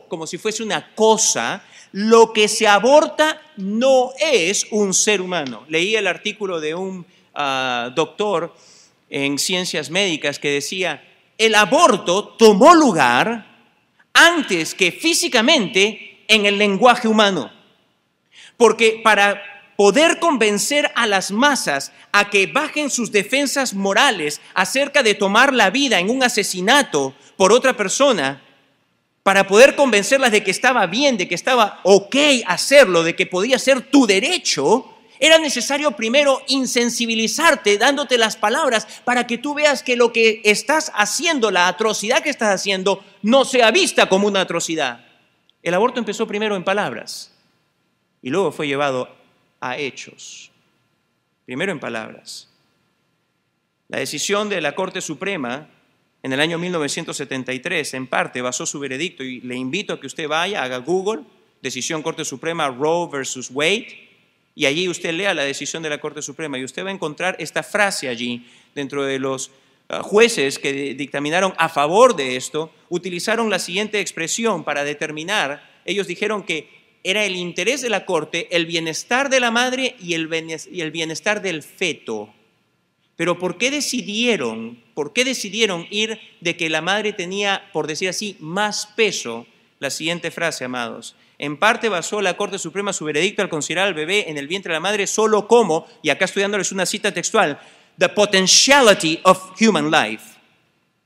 como si fuese una cosa, lo que se aborta no es un ser humano. Leí el artículo de un doctor en ciencias médicas que decía, el aborto tomó lugar antes que físicamente en el lenguaje humano. Porque para poder convencer a las masas a que bajen sus defensas morales acerca de tomar la vida en un asesinato por otra persona, para poder convencerlas de que estaba bien, de que estaba ok hacerlo, de que podía ser tu derecho, era necesario primero insensibilizarte dándote las palabras para que tú veas que lo que estás haciendo, la atrocidad que estás haciendo, no sea vista como una atrocidad. El aborto empezó primero en palabras y luego fue llevado a hechos. Primero en palabras. La decisión de la Corte Suprema en el año 1973, en parte, basó su veredicto, y le invito a que usted vaya, haga Google, decisión Corte Suprema Roe versus Wade, y allí usted lea la decisión de la Corte Suprema, y usted va a encontrar esta frase allí, dentro de los jueces que dictaminaron a favor de esto, utilizaron la siguiente expresión para determinar, ellos dijeron que era el interés de la Corte, el bienestar de la madre y el bienestar del feto. Pero ¿por qué decidieron ir de que la madre tenía, por decir así, más peso? La siguiente frase, amados. En parte basó la Corte Suprema su veredicto al considerar al bebé en el vientre de la madre solo como, y acá estoy dándoles una cita textual, the potentiality of human life.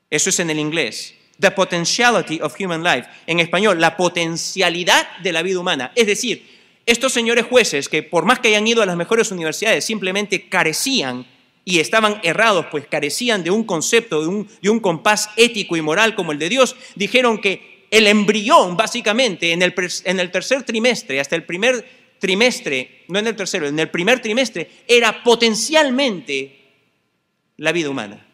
Eso es en el inglés. The potentiality of human life. En español, la potencialidad de la vida humana. Es decir, estos señores jueces que por más que hayan ido a las mejores universidades simplemente carecían y estaban errados, pues carecían de un concepto, de un compás ético y moral como el de Dios, dijeron que el embrión, básicamente, en el tercer trimestre, hasta el primer trimestre, no en el tercero, en el primer trimestre, era potencialmente la vida humana.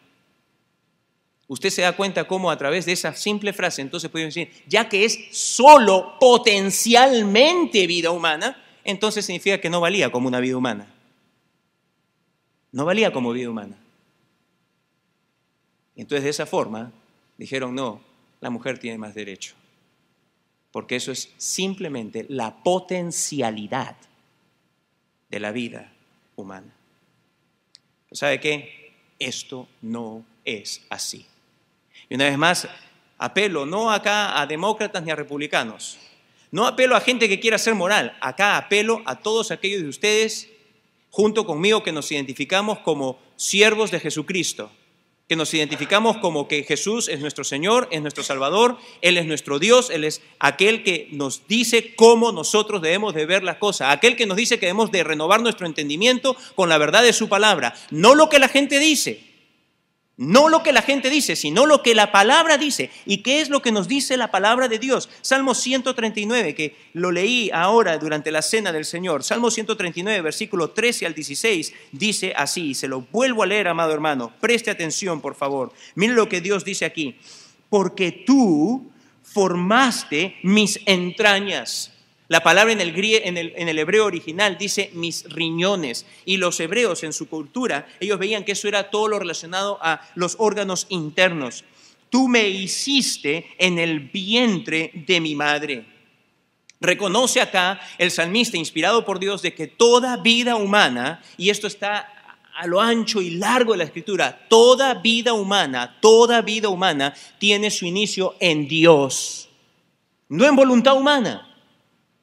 Usted se da cuenta cómo a través de esa simple frase, entonces podemos decir, ya que es solo potencialmente vida humana, entonces significa que no valía como una vida humana. No valía como vida humana. Entonces, de esa forma, dijeron, no, la mujer tiene más derecho. Porque eso es simplemente la potencialidad de la vida humana. ¿Pero sabe qué? Esto no es así. Y una vez más, apelo no acá a demócratas ni a republicanos. No apelo a gente que quiera ser moral. Acá apelo a todos aquellos de ustedes junto conmigo que nos identificamos como siervos de Jesucristo, que nos identificamos como que Jesús es nuestro Señor, es nuestro Salvador, Él es nuestro Dios, Él es aquel que nos dice cómo nosotros debemos de ver las cosas, aquel que nos dice que debemos de renovar nuestro entendimiento con la verdad de su palabra, no lo que la gente dice. No lo que la gente dice, sino lo que la palabra dice. ¿Y qué es lo que nos dice la palabra de Dios? Salmo 139, que lo leí ahora durante la cena del Señor. Salmo 139, versículo 13 al 16, dice así, y se lo vuelvo a leer, amado hermano. Preste atención, por favor. Mire lo que Dios dice aquí. Porque tú formaste mis entrañas. La palabra en el hebreo original dice mis riñones, y los hebreos en su cultura, ellos veían que eso era todo lo relacionado a los órganos internos. Tú me hiciste en el vientre de mi madre. Reconoce acá el salmista, inspirado por Dios, de que toda vida humana, y esto está a lo ancho y largo de la Escritura, toda vida humana tiene su inicio en Dios, no en voluntad humana.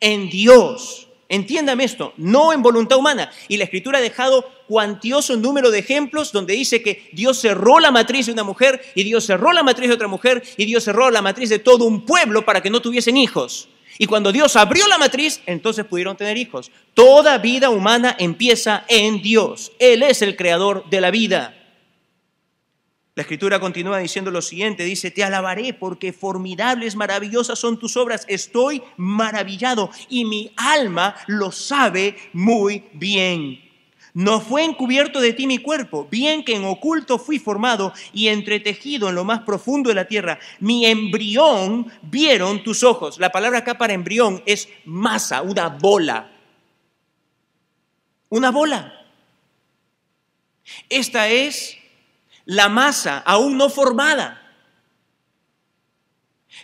En Dios, entiéndame esto, no en voluntad humana. Y la Escritura ha dejado cuantioso número de ejemplos donde dice que Dios cerró la matriz de una mujer, y Dios cerró la matriz de otra mujer, y Dios cerró la matriz de todo un pueblo para que no tuviesen hijos. Y cuando Dios abrió la matriz, entonces pudieron tener hijos. Toda vida humana empieza en Dios. Él es el creador de la vida. La Escritura continúa diciendo lo siguiente, dice, te alabaré porque formidables, maravillosas son tus obras, estoy maravillado y mi alma lo sabe muy bien. No fue encubierto de ti mi cuerpo, bien que en oculto fui formado y entretejido en lo más profundo de la tierra. Mi embrión vieron tus ojos. La palabra acá para embrión es masa, una bola. Una bola. Esta es la masa aún no formada.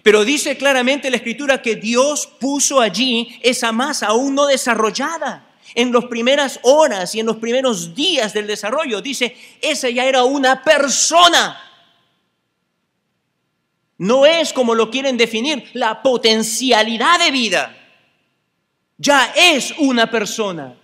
Pero dice claramente la Escritura que Dios puso allí esa masa aún no desarrollada. En las primeras horas y en los primeros días del desarrollo, dice, esa ya era una persona. No es como lo quieren definir, la potencialidad de vida. Ya es una persona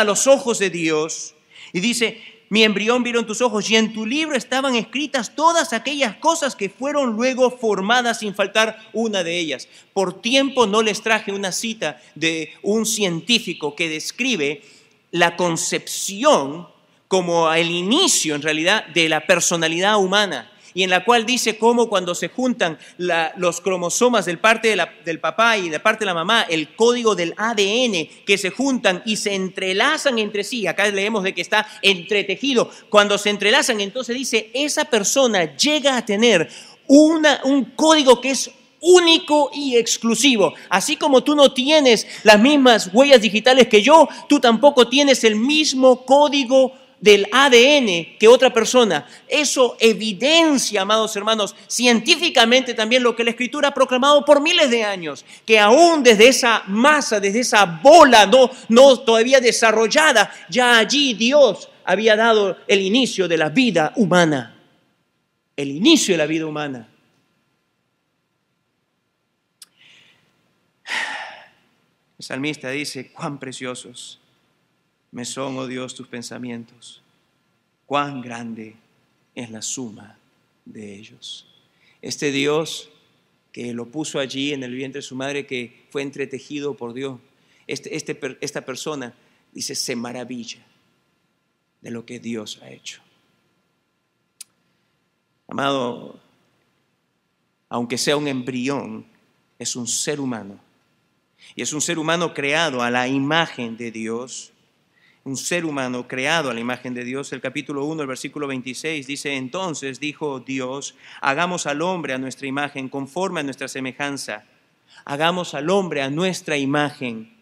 a los ojos de Dios. Y dice, mi embrión vieron tus ojos y en tu libro estaban escritas todas aquellas cosas que fueron luego formadas sin faltar una de ellas. Por tiempo no les traje una cita de un científico que describe la concepción como el inicio en realidad de la personalidad humana, y en la cual dice cómo cuando se juntan los cromosomas del parte del papá y de parte de la mamá, el código del ADN que se juntan y se entrelazan entre sí. Acá leemos de que está entretejido. Cuando se entrelazan, entonces dice, esa persona llega a tener un código que es único y exclusivo. Así como tú no tienes las mismas huellas digitales que yo, tú tampoco tienes el mismo código del ADN que otra persona. Eso evidencia, amados hermanos, científicamente también lo que la Escritura ha proclamado por miles de años, que aún desde esa masa, desde esa bola no todavía desarrollada, ya allí Dios había dado el inicio de la vida humana. El inicio de la vida humana. El salmista dice, cuán preciosos me son, oh Dios, tus pensamientos. Cuán grande es la suma de ellos. Este Dios que lo puso allí en el vientre de su madre, que fue entretejido por Dios, esta persona, dice, se maravilla de lo que Dios ha hecho. Amado, aunque sea un embrión, es un ser humano. Y es un ser humano creado a la imagen de Dios. Un ser humano creado a la imagen de Dios. El capítulo 1, el versículo 26 dice, entonces dijo Dios, hagamos al hombre a nuestra imagen, conforme a nuestra semejanza. Hagamos al hombre a nuestra imagen,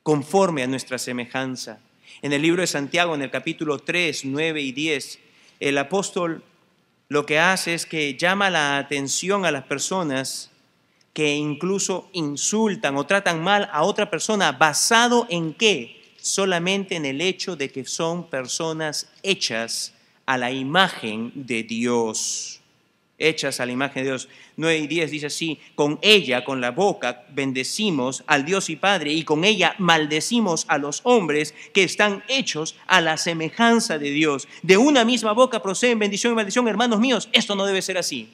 conforme a nuestra semejanza. En el libro de Santiago, en el capítulo 3, 9 y 10, el apóstol lo que hace es que llama la atención a las personas que incluso insultan o tratan mal a otra persona, ¿basado en qué? Solamente en el hecho de que son personas hechas a la imagen de Dios. hechas a la imagen de Dios. 9:10 dice así: con ella, con la boca, bendecimos al Dios y Padre, y con ella maldecimos a los hombres que están hechos a la semejanza de Dios. De una misma boca proceden bendición y maldición. Hermanos míos, esto no debe ser así.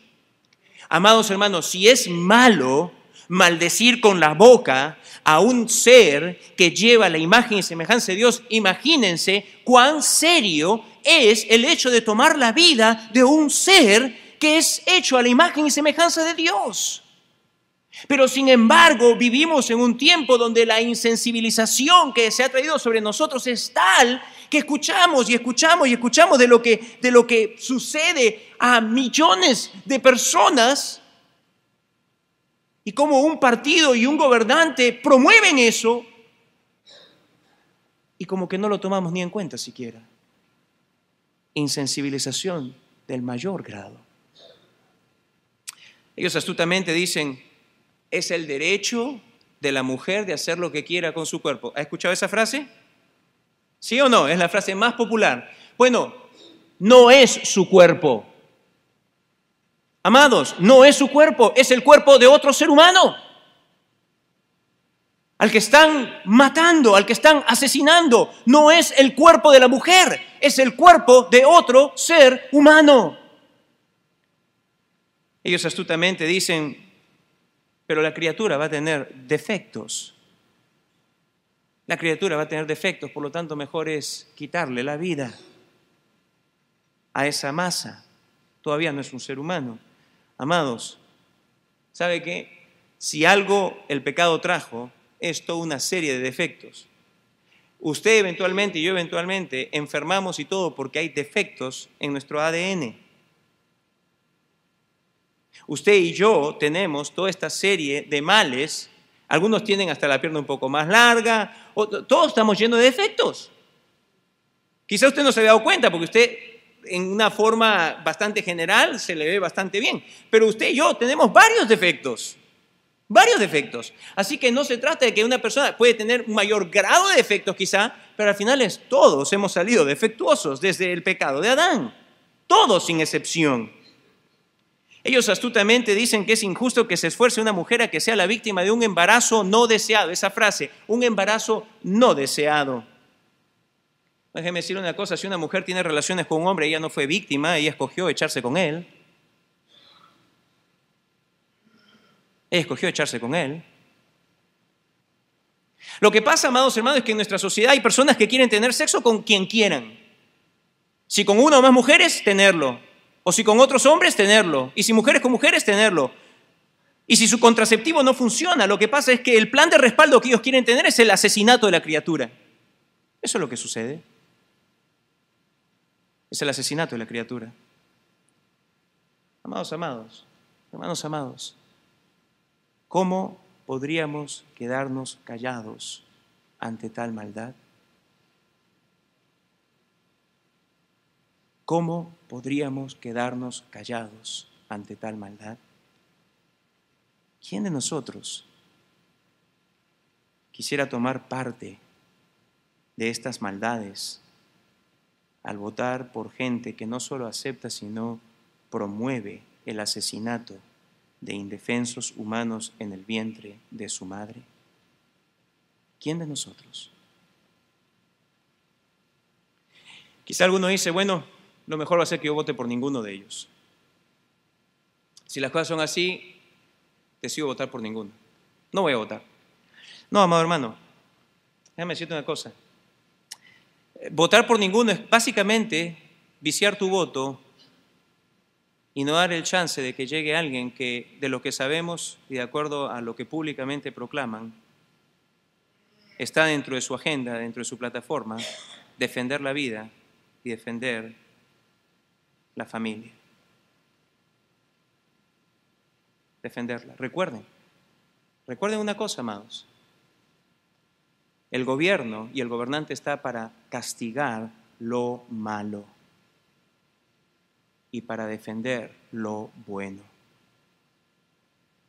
Amados hermanos, si es malo maldecir con la boca a un ser que lleva la imagen y semejanza de Dios, imagínense cuán serio es el hecho de tomar la vida de un ser que es hecho a la imagen y semejanza de Dios. Pero sin embargo, vivimos en un tiempo donde la insensibilización que se ha traído sobre nosotros es tal que escuchamos y escuchamos y escuchamos de lo que sucede a millones de personas, y cómo un partido y un gobernante promueven eso, y como que no lo tomamos ni en cuenta siquiera. Insensibilización del mayor grado. Ellos astutamente dicen: es el derecho de la mujer de hacer lo que quiera con su cuerpo. ¿Ha escuchado esa frase? ¿Sí o no? Es la frase más popular. Bueno, no es su cuerpo. Amados, no es su cuerpo, es el cuerpo de otro ser humano, al que están matando, al que están asesinando. No es el cuerpo de la mujer, es el cuerpo de otro ser humano. Ellos astutamente dicen: pero la criatura va a tener defectos. La criatura va a tener defectos, por lo tanto mejor es quitarle la vida a esa masa. Todavía no es un ser humano. Amados, ¿sabe qué? Si algo el pecado trajo, es toda una serie de defectos. Usted eventualmente y yo eventualmente enfermamos y todo porque hay defectos en nuestro ADN. Usted y yo tenemos toda esta serie de males. Algunos tienen hasta la pierna un poco más larga. Todos estamos llenos de defectos. Quizá usted no se había dado cuenta porque usted, en una forma bastante general, se le ve bastante bien. Pero usted y yo tenemos varios defectos. Varios defectos. Así que no se trata de que una persona puede tener un mayor grado de defectos quizá, pero al final todos hemos salido defectuosos desde el pecado de Adán. Todos sin excepción. Ellos astutamente dicen que es injusto que se esfuerce una mujer a que sea la víctima de un embarazo no deseado. Esa frase, un embarazo no deseado. Déjeme decir una cosa: si una mujer tiene relaciones con un hombre, ella no fue víctima, ella escogió echarse con él. Ella escogió echarse con él. Lo que pasa, amados hermanos, es que en nuestra sociedad hay personas que quieren tener sexo con quien quieran. Si con una o más mujeres, tenerlo. O si con otros hombres, tenerlo. Y si mujeres con mujeres, tenerlo. Y si su contraceptivo no funciona, lo que pasa es que el plan de respaldo que ellos quieren tener es el asesinato de la criatura. Eso es lo que sucede. Es el asesinato de la criatura. Amados, amados, hermanos amados, ¿cómo podríamos quedarnos callados ante tal maldad? ¿Cómo podríamos quedarnos callados ante tal maldad? ¿Quién de nosotros quisiera tomar parte de estas maldades al votar por gente que no solo acepta, sino promueve el asesinato de indefensos humanos en el vientre de su madre? ¿Quién de nosotros? Quizá alguno dice: bueno, lo mejor va a ser que yo vote por ninguno de ellos. Si las cosas son así, decido votar por ninguno. No voy a votar. No, amado hermano, déjame decirte una cosa. Votar por ninguno es básicamente viciar tu voto y no dar el chance de que llegue alguien que, de lo que sabemos y de acuerdo a lo que públicamente proclaman, está dentro de su agenda, dentro de su plataforma, defender la vida y defender la familia. Defenderla. Recuerden una cosa, amados. El gobierno y el gobernante está para castigar lo malo y para defender lo bueno.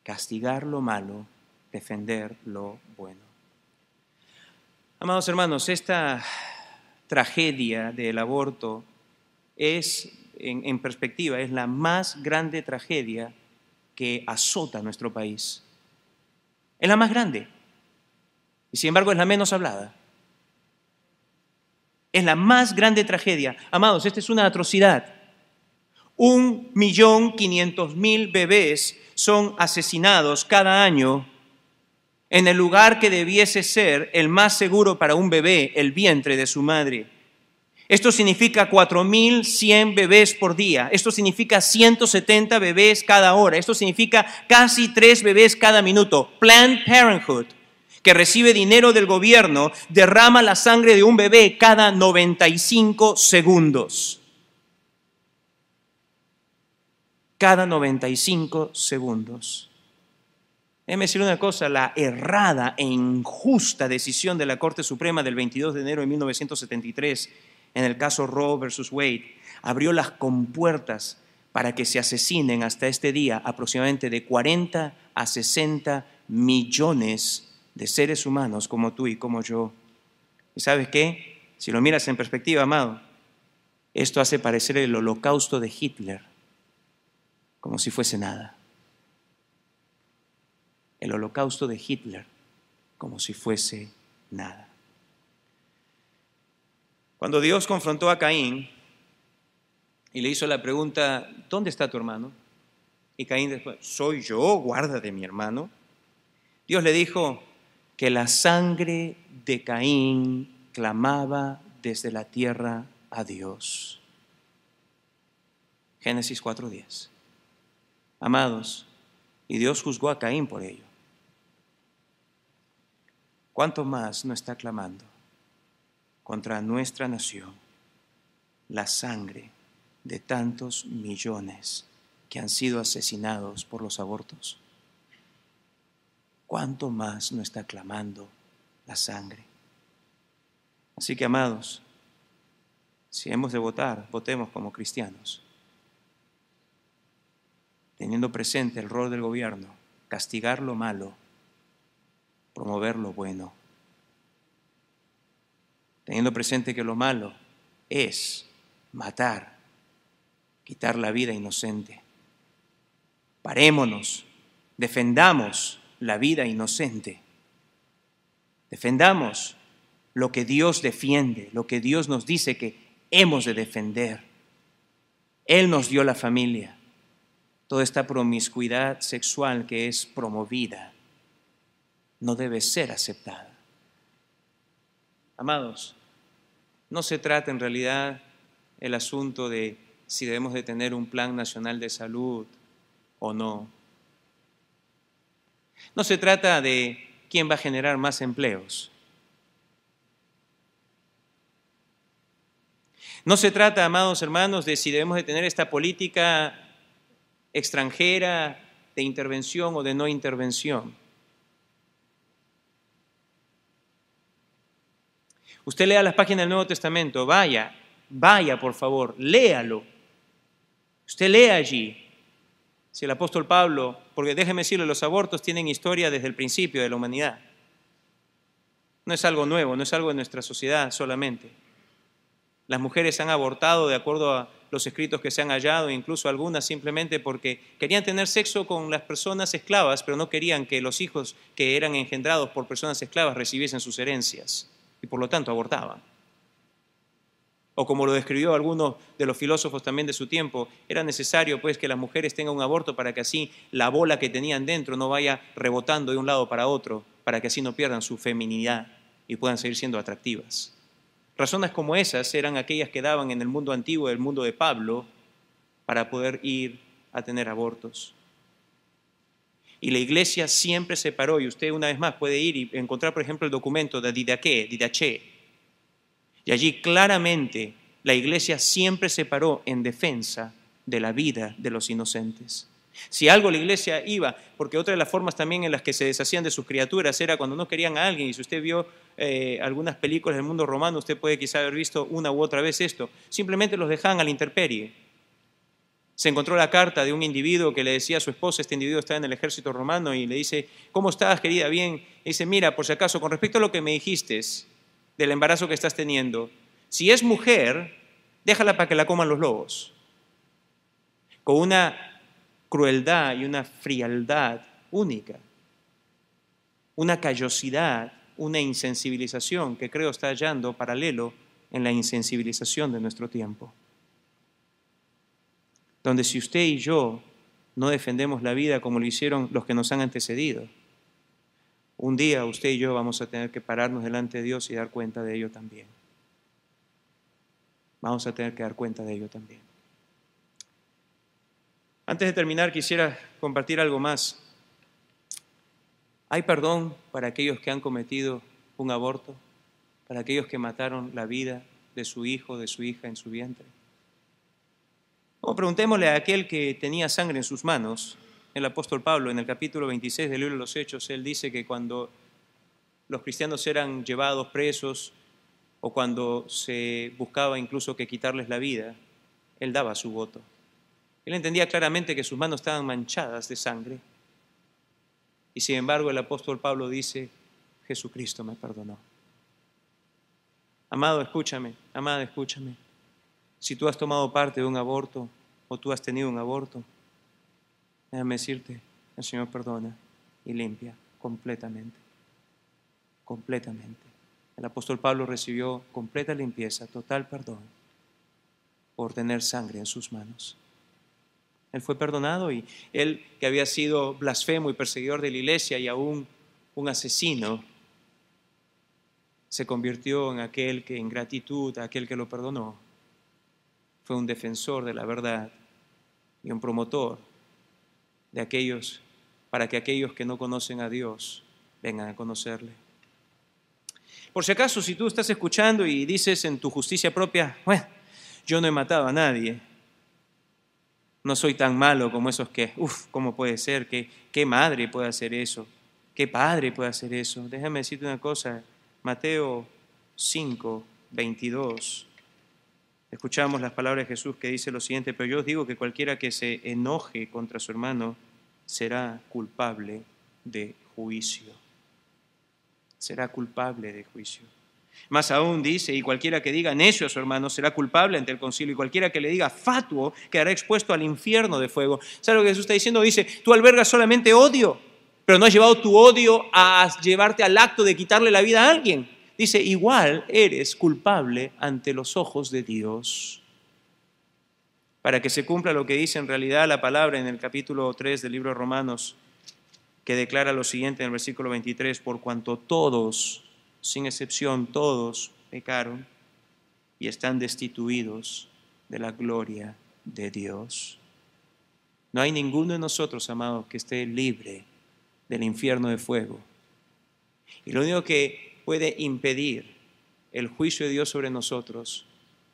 Castigar lo malo, defender lo bueno. Amados hermanos, esta tragedia del aborto es, en perspectiva, es la más grande tragedia que azota a nuestro país. Es la más grande. Y sin embargo es la menos hablada. Es la más grande tragedia. Amados, esta es una atrocidad. 1.500.000 bebés son asesinados cada año en el lugar que debiese ser el más seguro para un bebé, el vientre de su madre. Esto significa 4.100 bebés por día. Esto significa 170 bebés cada hora. Esto significa casi 3 bebés cada minuto. Planned Parenthood, que recibe dinero del gobierno, derrama la sangre de un bebé cada 95 segundos. Cada 95 segundos. Déjeme decir una cosa, la errada e injusta decisión de la Corte Suprema del 22 de enero de 1973 en el caso Roe versus Wade abrió las compuertas para que se asesinen hasta este día aproximadamente de 40 a 60 millones de seres humanos como tú y como yo. ¿Y sabes qué? Si lo miras en perspectiva, amado, esto hace parecer el holocausto de Hitler como si fuese nada. El holocausto de Hitler como si fuese nada. Cuando Dios confrontó a Caín y le hizo la pregunta, ¿dónde está tu hermano? Y Caín después, ¿soy yo, guarda de mi hermano? Dios le dijo que la sangre de Caín clamaba desde la tierra a Dios. Génesis 4:10. Amados, y Dios juzgó a Caín por ello. ¿Cuánto más no está clamando contra nuestra nación la sangre de tantos millones que han sido asesinados por los abortos? ¿Cuánto más no está clamando la sangre? Así que, amados, si hemos de votar, votemos como cristianos, teniendo presente el rol del gobierno, castigar lo malo, promover lo bueno, teniendo presente que lo malo es matar, quitar la vida inocente. Parémonos, defendamos la vida inocente, defendamos lo que Dios defiende, lo que Dios nos dice que hemos de defender. Él nos dio la familia. Toda esta promiscuidad sexual que es promovida no debe ser aceptada. Amados, no se trata en realidad el asunto de si debemos de tener un plan nacional de salud o no. No se trata de quién va a generar más empleos. No se trata, amados hermanos, de si debemos de tener esta política extranjera de intervención o de no intervención. Usted lea las páginas del Nuevo Testamento, vaya por favor, léalo. Usted lea allí. Si el apóstol Pablo, porque déjeme decirle, los abortos tienen historia desde el principio de la humanidad. No es algo nuevo, no es algo de nuestra sociedad solamente. Las mujeres han abortado de acuerdo a los escritos que se han hallado, incluso algunas simplemente porque querían tener sexo con las personas esclavas, pero no querían que los hijos que eran engendrados por personas esclavas recibiesen sus herencias y por lo tanto abortaban. O como lo describió algunos de los filósofos también de su tiempo, era necesario pues que las mujeres tengan un aborto para que así la bola que tenían dentro no vaya rebotando de un lado para otro, para que así no pierdan su feminidad y puedan seguir siendo atractivas. Razones como esas eran aquellas que daban en el mundo antiguo, el mundo de Pablo, para poder ir a tener abortos. Y la iglesia siempre se paró, y usted una vez más puede ir y encontrar, por ejemplo, el documento de Didache, y allí claramente la iglesia siempre se paró en defensa de la vida de los inocentes. Si algo la iglesia iba, porque otra de las formas también en las que se deshacían de sus criaturas era cuando no querían a alguien, y si usted vio algunas películas del mundo romano, usted puede quizá haber visto una u otra vez esto, simplemente los dejaban a la intemperie. Se encontró la carta de un individuo que le decía a su esposa, este individuo estaba en el ejército romano, y le dice, ¿cómo estás, querida? Bien. Y dice, mira, por si acaso, con respecto a lo que me dijiste del embarazo que estás teniendo, si es mujer, déjala para que la coman los lobos. Con una crueldad y una frialdad única, una callosidad, una insensibilización que creo está hallando paralelo en la insensibilización de nuestro tiempo. Donde si usted y yo no defendemos la vida como lo hicieron los que nos han antecedido, un día usted y yo vamos a tener que pararnos delante de Dios y dar cuenta de ello también. Vamos a tener que dar cuenta de ello también. Antes de terminar, quisiera compartir algo más. ¿Hay perdón para aquellos que han cometido un aborto? ¿Para aquellos que mataron la vida de su hijo, de su hija en su vientre? O preguntémosle a aquel que tenía sangre en sus manos. El apóstol Pablo, en el capítulo 26 del libro de los Hechos, él dice que cuando los cristianos eran llevados presos o cuando se buscaba incluso que quitarles la vida, él daba su voto. Él entendía claramente que sus manos estaban manchadas de sangre. Y sin embargo el apóstol Pablo dice, Jesucristo me perdonó. Amado, escúchame, amada, escúchame. Si tú has tomado parte de un aborto o tú has tenido un aborto, déjame decirte, el Señor perdona y limpia completamente. Completamente. El apóstol Pablo recibió completa limpieza, total perdón por tener sangre en sus manos. Él fue perdonado y él, que había sido blasfemo y perseguidor de la iglesia y aún un asesino, se convirtió en aquel que en gratitud a aquel que lo perdonó fue un defensor de la verdad y un promotor de aquellos, para que aquellos que no conocen a Dios vengan a conocerle. Por si acaso, si tú estás escuchando y dices en tu justicia propia, bueno, yo no he matado a nadie, no soy tan malo como esos que, ¿cómo puede ser? ¿Qué madre puede hacer eso? ¿Qué padre puede hacer eso? Déjame decirte una cosa, Mateo 5, 22. Escuchamos las palabras de Jesús que dice lo siguiente, pero yo os digo que cualquiera que se enoje contra su hermano será culpable de juicio. Será culpable de juicio. Más aún dice, y cualquiera que diga necio a su hermano será culpable ante el concilio, y cualquiera que le diga fatuo quedará expuesto al infierno de fuego. ¿Sabes lo que Jesús está diciendo? Dice, tú albergas solamente odio, pero no has llevado tu odio a llevarte al acto de quitarle la vida a alguien. Dice, igual eres culpable ante los ojos de Dios. Para que se cumpla lo que dice en realidad la palabra en el capítulo 3 del libro de Romanos, que declara lo siguiente en el versículo 23, por cuanto todos, sin excepción, todos pecaron y están destituidos de la gloria de Dios. No hay ninguno de nosotros, amados, que esté libre del infierno de fuego. Y lo único que puede impedir el juicio de Dios sobre nosotros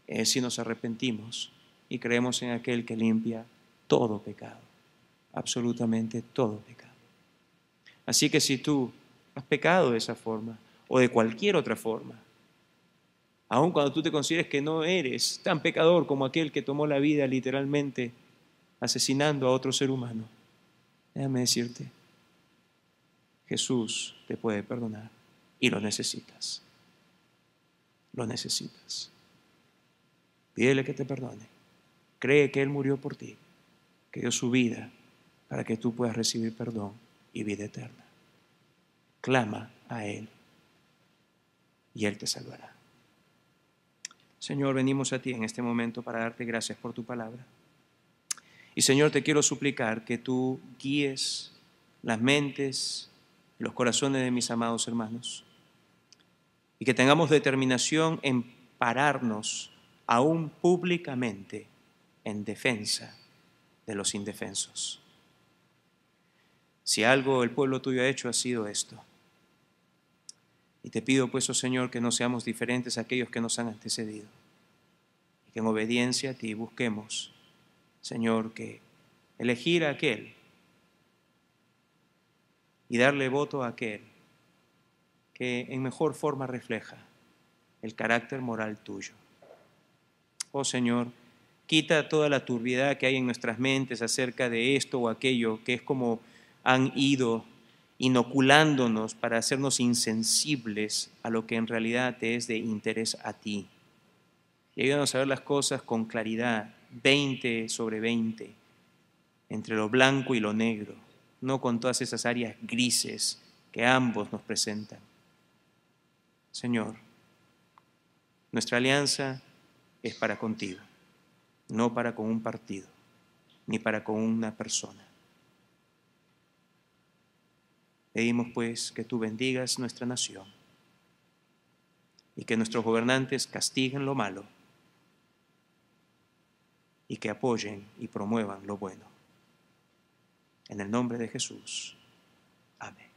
es si nos arrepentimos y creemos en aquel que limpia todo pecado, absolutamente todo pecado. Así que si tú has pecado de esa forma o de cualquier otra forma, aun cuando tú te consideres que no eres tan pecador como aquel que tomó la vida literalmente asesinando a otro ser humano, déjame decirte, Jesús te puede perdonar y lo necesitas. Lo necesitas. Pídele que te perdone. Cree que Él murió por ti, que dio su vida para que tú puedas recibir perdón y vida eterna. Clama a Él y Él te salvará. Señor, venimos a ti en este momento para darte gracias por tu palabra. Y Señor, te quiero suplicar que tú guíes las mentes, los corazones de mis amados hermanos y que tengamos determinación en pararnos aún públicamente en defensa de los indefensos. Si algo el pueblo tuyo ha hecho ha sido esto. Y te pido pues, oh Señor, que no seamos diferentes a aquellos que nos han antecedido. Y que en obediencia a ti busquemos, Señor, que elegir a aquel y darle voto a aquel que en mejor forma refleja el carácter moral tuyo. Oh Señor, quita toda la turbiedad que hay en nuestras mentes acerca de esto o aquello, que es como han ido inoculándonos para hacernos insensibles a lo que en realidad te es de interés a ti. y ayúdanos a ver las cosas con claridad, 20 sobre 20, entre lo blanco y lo negro, no con todas esas áreas grises que ambos nos presentan. Señor, nuestra alianza es para contigo, no para con un partido, ni para con una persona. Pedimos pues que tú bendigas nuestra nación y que nuestros gobernantes castiguen lo malo y que apoyen y promuevan lo bueno. En el nombre de Jesús. Amén.